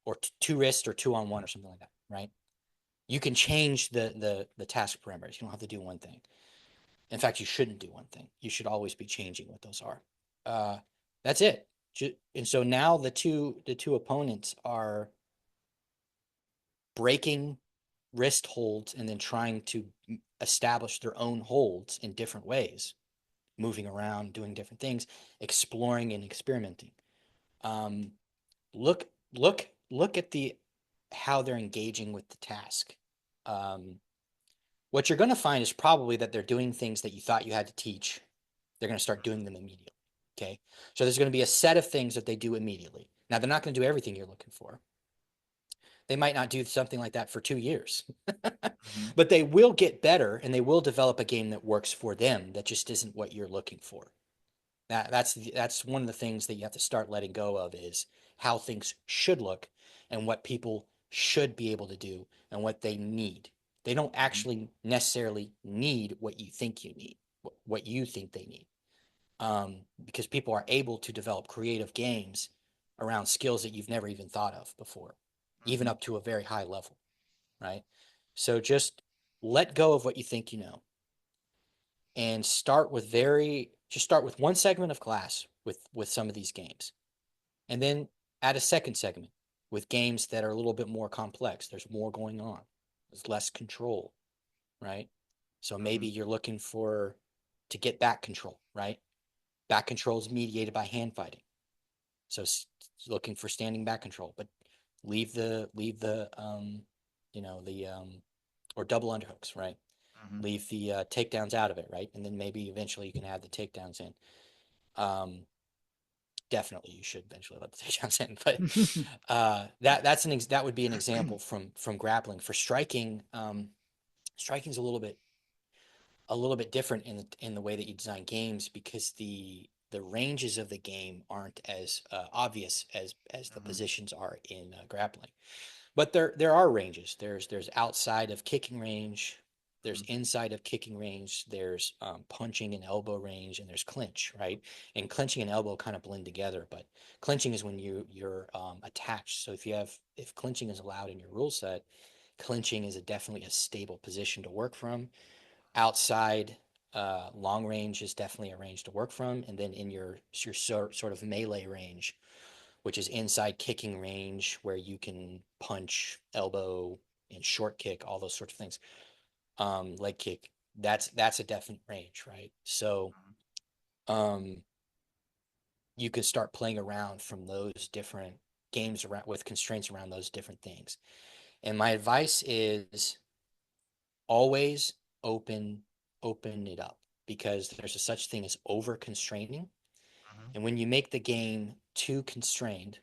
or two wrists or two on one or something like that, right? You can change the task parameters. You don't have to do one thing. In fact, you shouldn't do one thing. You should always be changing what those are. Uh, that's it. And so now the two opponents are breaking wrist holds and then trying to establish their own holds in different ways, moving around, doing different things, exploring and experimenting. Um, look, look at the how they're engaging with the task. Um, what you're going to find is probably that they're doing things that you thought you had to teach. They're going to start doing them immediately. Okay. So there's going to be a set of things that they do immediately. Now, they're not going to do everything you're looking for. They might not do something like that for 2 years, Hmm. but they will get better and they will develop a game that works for them that just isn't what you're looking for. That's one of the things that you have to start letting go of is how things should look and what people should be able to do and what they need. They don't Hmm. actually necessarily need what you think you need, what you think they need, because people are able to develop creative games around skills that you've never even thought of before, even Hmm. up to a very high level, right? So just let go of what you think you know and start with one segment of class with some of these games, and then add a second segment with games that are a little bit more complex. There's more going on. There's less control, right? So maybe Hmm. you're looking for to get back control, right? Back control is mediated by hand fighting. So looking for standing back control, but leave the the or double underhooks, right? Hmm. Leave the takedowns out of it, right? And then maybe eventually you can add the takedowns in. Um, Definitely you should eventually let the takedowns in, but that would be an example from grappling. For striking, striking's a little bit different in the way that you design games because the ranges of the game aren't as obvious as the Hmm. positions are in grappling. But there are ranges. There's outside of kicking range, there's Hmm. inside of kicking range, there's punching and elbow range, and there's clinch, right? And clinching and elbow kind of blend together, but clinching is when you're attached. So if clinching is allowed in your rule set, clinching is definitely a stable position to work from. Outside long range is definitely a range to work from, and then in your sort of melee range, which is inside kicking range where you can punch, elbow, and short kick, all those sorts of things. Leg kick, that's a definite range, right? So um, you could start playing around from those different games around with constraints around those different things. And my advice is always open open it up because there's a such thing as over constraining. Hmm. And when you make the game too constrained,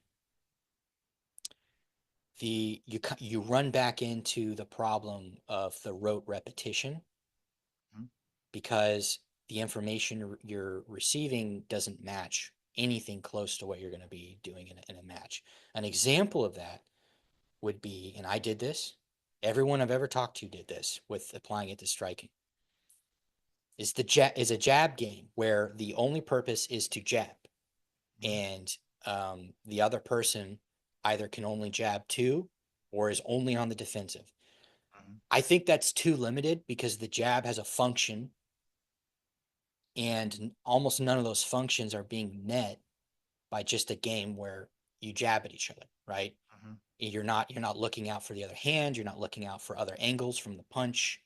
you run back into the problem of the rote repetition because the information you're receiving doesn't match anything close to what you're going to be doing in a match. An example of that would be, and I did this, everyone I've ever talked to did this with applying it to striking, is a jab game where the only purpose is to jab. Hmm. And The other person either can only jab two or is only on the defensive. Mhm. I think that's too limited because the jab has a function and almost none of those functions are being met by just a game where you jab at each other, right? Mhm. You're not looking out for the other hand, you're not looking out for other angles from the punch,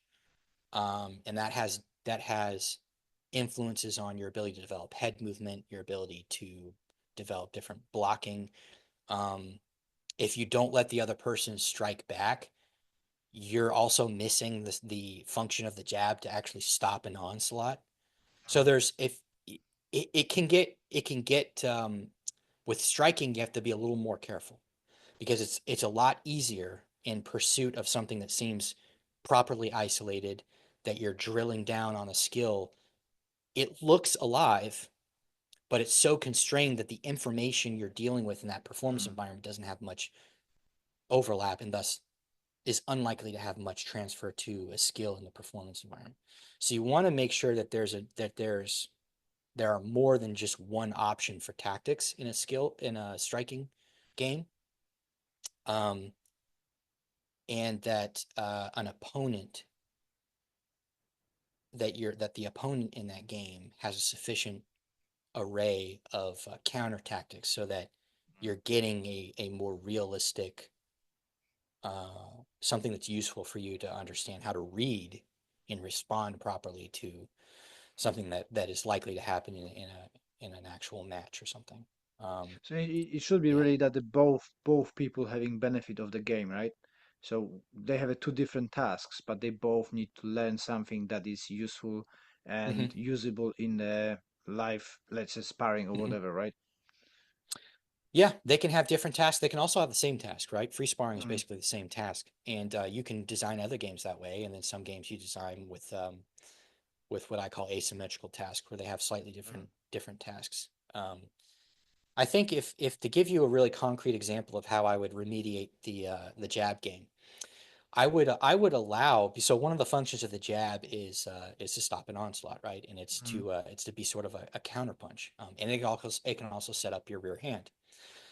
and that has influences on your ability to develop head movement, your ability to develop different blocking. Um, if you don't let the other person strike back, you're also missing the function of the jab to actually stop an onslaught. So there's if it can get with striking, you have to be a little more careful because it's a lot easier in pursuit of something that seems properly isolated, that you're drilling down on a skill. It looks alive, but it's so constrained that the information you're dealing with in that performance Mhm. environment doesn't have much overlap and thus is unlikely to have much transfer to a skill in the performance environment. So you want to make sure that there are more than just one option for tactics in a striking game, um, and that an opponent that the opponent in that game has a sufficient array of counter tactics so that you're getting a more realistic something that's useful for you to understand how to read and respond properly to something that is likely to happen in an actual match or something. So it should be Yeah. really that the both people having benefit of the game, right? So they have two different tasks, but they both need to learn something that is useful hmm and usable in the life, let's say sparring or hmm whatever, right? Yeah, they can have different tasks. They can also have the same task, right? Free sparring is Mm, basically the same task, and you can design other games that way. And then some games you design with what I call asymmetrical tasks, where they have slightly mm, different tasks. I think if to give you a really concrete example of how I would remediate the jab game, I would allow. So one of the functions of the jab is to stop an onslaught, right? And mm, it's to be sort of a counter punch, and it can also set up your rear hand.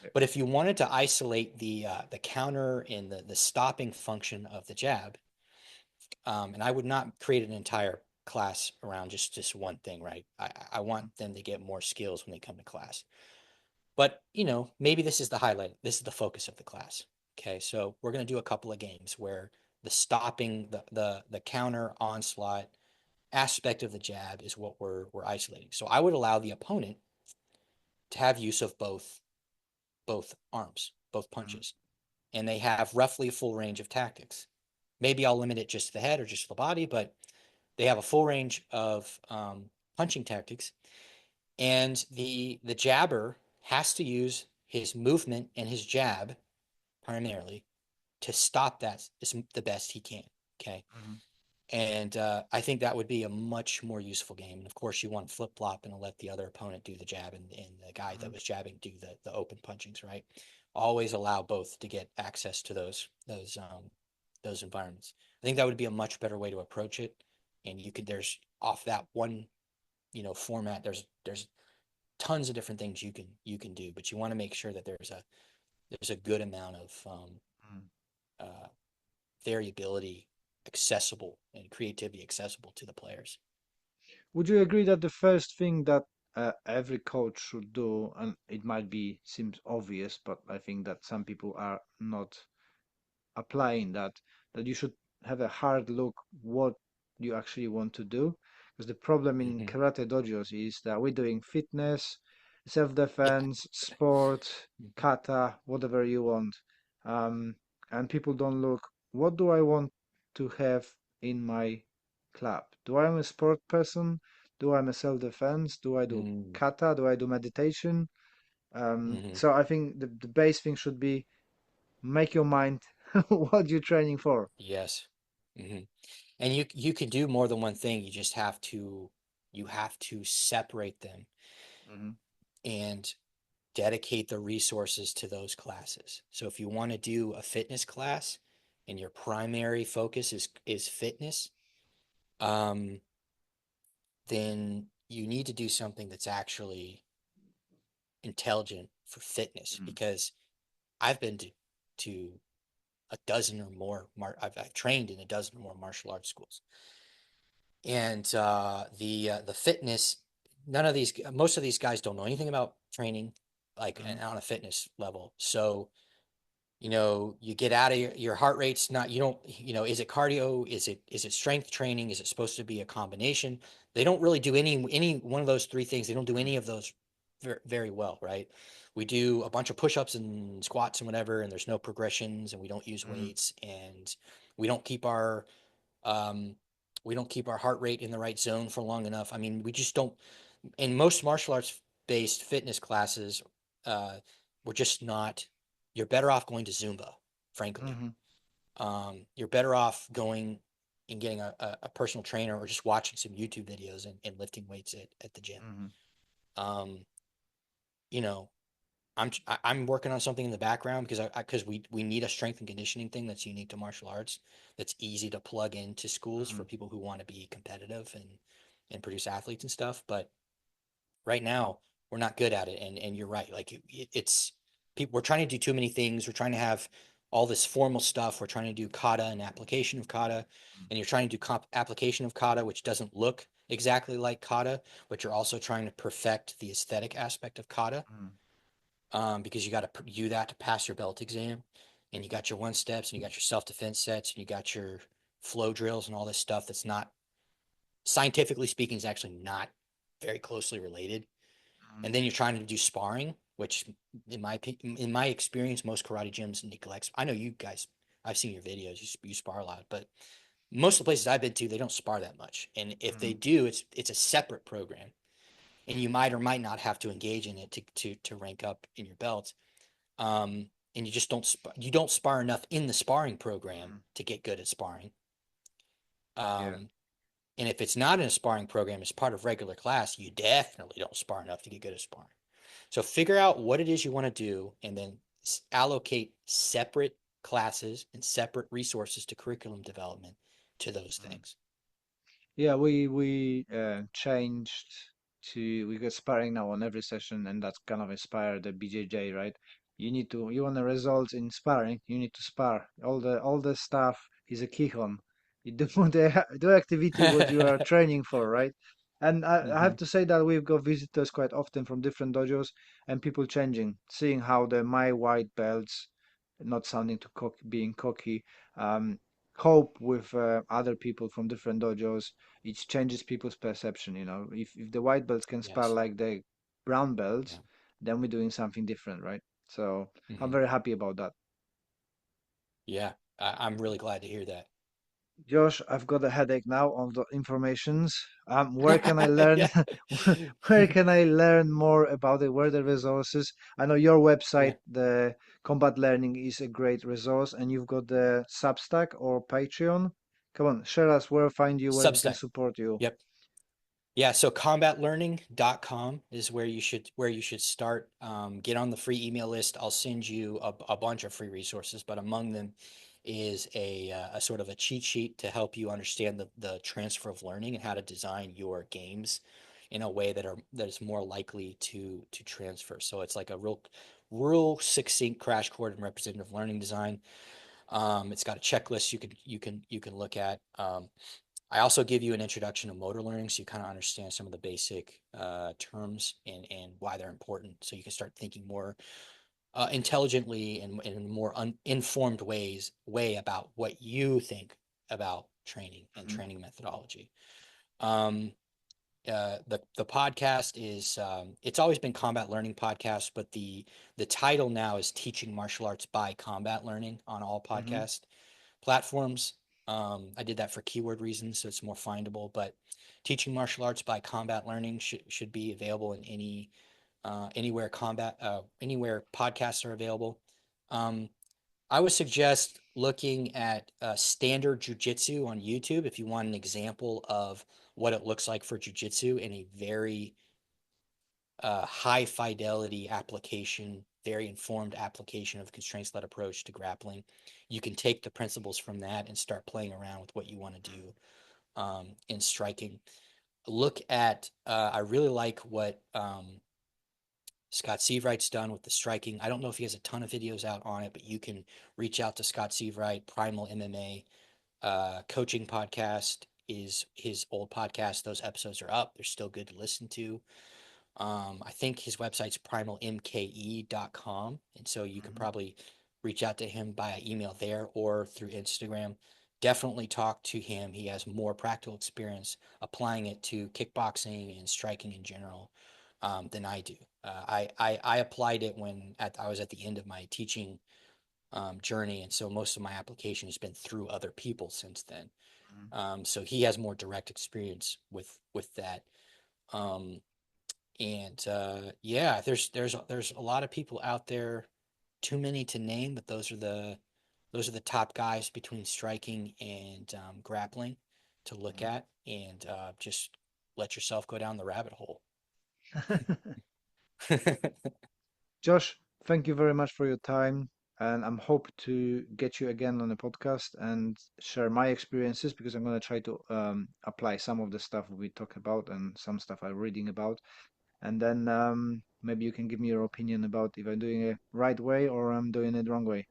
yeah, But if you wanted to isolate the counter and the stopping function of the jab, and I would not create an entire class around just one thing, right? I want mm, them to get more skills when they come to class. But maybe this is the highlight. This is the focus of the class. Okay, so we're going to do a couple of games where the stopping the counter onslaught aspect of the jab is what we're isolating. So I would allow the opponent to have use of both arms, both mm, punches, and they have roughly a full range of tactics. Maybe I'll limit it just to the head or just to the body, but they have a full range of punching tactics, and the jabber has to use his movement and his jab primarily to stop that the best he can. Okay, mm, and I think that would be a much more useful game. And of course, you want to flip flop and let the other opponent do the jab and the guy that mm, was jabbing do the open punchings, right? Always allow both to get access to those environments. I think that would be a much better way to approach it. And there's off that one format. There's tons of different things you can do, but you want to make sure that there's a good amount of mm. uh, variability accessible and creativity accessible to the players. Would you agree that the first thing that every coach should do, and it might be seems obvious, but I think that some people are not applying that you should have a hard look what you actually want to do, because the problem in Mm-hmm. karate dojos is that we're doing fitness, Yeah. self-defense, sport, Mm-hmm. kata, whatever you want, um, and people don't look what do I want to have in my club. Do I am a sport person? Do I am a self-defense? Do I do kata? Do I do meditation? Mm-hmm. So I think the base thing should be make your mind what you're training for. Yes. Mm-hmm. And you can do more than one thing. You have to separate them Hmm. and dedicate the resources to those classes. So if you want to do a fitness class and your primary focus is fitness, um, then you need to do something that's actually intelligent for fitness Mm, because I've been to a dozen or more. I've trained in a dozen or more martial arts schools, and the fitness. None of these, most of these guys don't know anything about training, like mm, on a fitness level. So you get out of your heart rate's not, you don't, is it cardio? Is it strength training? Is it supposed to be a combination? They don't really do any one of those three things. They don't do mm, any of those very, very well, right? We do a bunch of push-ups and squats and whatever, and there's no progressions, and we don't use mm, weights, and we don't keep our um, we don't keep our heart rate in the right zone for long enough. I mean, we just don't. In most martial arts based fitness classes, uh, we're just not. You're better off going to Zumba, frankly. mhm, You're better off going and getting a personal trainer or just watching some YouTube videos and lifting weights at the gym. mhm, Um, you know, I'm working on something in the background because we need a strength and conditioning thing that's unique to martial arts that's easy to plug into schools for mhm, people who want to be competitive and produce athletes and stuff. But right now we're not good at it, and you're right. Like it's people. We're trying to do too many things. We're trying to have all this formal stuff. We're trying to do kata and application of kata, and you're trying to do application of kata, which doesn't look exactly like kata, but you're also trying to perfect the aesthetic aspect of kata mm, because you got to do that to pass your belt exam, and you got your one steps, and you got your self defense sets, and you got your flow drills and all this stuff that's not scientifically speaking is actually not very closely related. mm, And then you're trying to do sparring, which in my experience, most karate gyms neglects. I know you guys. I've seen your videos. You spar a lot, but most of the places I've been to, they don't spar that much. And if they mm, do, it's a separate program, and you might or might not have to engage in it to rank up in your belt. And you just don't spar enough in the sparring program mm. to get good at sparring. Yeah. Um, and if it's not in a sparring program as part of regular class, you definitely don't spar enough to get good at sparring. So figure out what it is you want to do and then allocate separate classes and separate resources to curriculum development to those Mm. things. Yeah, we changed to we got sparring now on every session, and that's kind of inspired the BJJ, right? You want the results in sparring, you need to spar. All the stuff is a kihon. You do do activity what you are training for, right? And I Mm-hmm. have to say that we've got visitors quite often from different dojos and people changing, seeing how the my white belts, not sounding too being cocky, um, cope with other people from different dojos. It changes people's perception. If the white belts can spar Yes. like the brown Yeah. belts, then we're doing something different, right? So I'm Mm-hmm. very happy about that. Yeah. I'm really glad to hear that. Josh, I've got a headache now of the informations. Where can I learn? Yeah. Where can I learn more about it? Where are the resources? I know your Yeah. website, the Combat Learning, is a great resource, and you've got the Substack or Patreon. Come on, share us where find you, where we can Substack. support you. Yep. Yeah, so combatlearning.com is where you should start. Get on the free email list. I'll send you a bunch of free resources, but among them is a sort of a cheat sheet to help you understand the transfer of learning and how to design your games in a way that is more likely to transfer. So it's like a real succinct crash course in representative learning design. It's got a checklist you can look at. I also give you an introduction to motor learning so you kind of understand some of the basic terms and why they're important. So you can start thinking more intelligently and in more informed way about what you think about training and Mhm, training methodology. Um, the podcast is it's always been combat learning podcast, but the title now is teaching martial arts by combat learning on all mhm, podcast platforms. I did that for keyword reasons, so it's more findable. But teaching martial arts by combat learning should be available in anywhere podcasts are available. Um, I would suggest looking at standard jujitsu on YouTube if you want an example of what it looks like for jujitsu in a very high fidelity application, very informed application of constraints led approach to grappling. You can take the principles from that and start playing around with what you want to do in striking. Look at, I really like what Scott Seavright's done with the striking. I don't know if he has a ton of videos out on it, but you can reach out to Scott Seavright, Primal MMA. Coaching podcast is his old podcast. Those episodes are up. They're still good to listen to. I think his website's primalmke.com. And so you can Mhm. probably reach out to him via email there or through Instagram. Definitely talk to him. He has more practical experience applying it to kickboxing and striking in general than I do. I applied it I was at the end of my teaching journey, and so most of my application has been through other people since then. Mhm. So he has more direct experience with that. Um, and yeah, there's a lot of people out there, too many to name, but those are the top guys between striking and grappling to look Mhm. at, and just let yourself go down the rabbit hole. Josh, thank you very much for your time, and I'm hope to get you again on the podcast and share my experiences because I'm going to try to apply some of the stuff we talk about and some stuff I'm reading about, and then maybe you can give me your opinion about if I'm doing it right way or I'm doing it wrong way.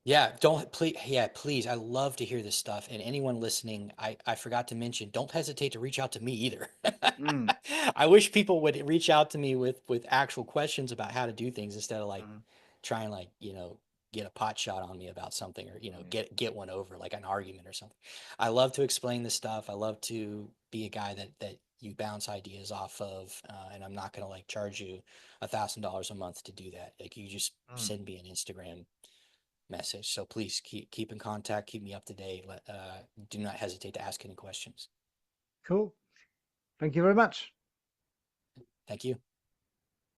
Yeah, don't please. Yeah, please. I love to hear this stuff. And anyone listening, I forgot to mention, don't hesitate to reach out to me either. Mm. I wish people would reach out to me with actual questions about how to do things instead of like Mhm. trying like, get a pot shot on me about something or, Yeah. get one over like an argument or something. I love to explain this stuff. I love to be a guy that you bounce ideas off of, and I'm not gonna like charge you $1,000 a month to do that. Like you just Mm. send me an Instagram message. So please keep in contact, keep me up to date. Do not hesitate to ask any questions. Cool. Thank you very much. Thank you.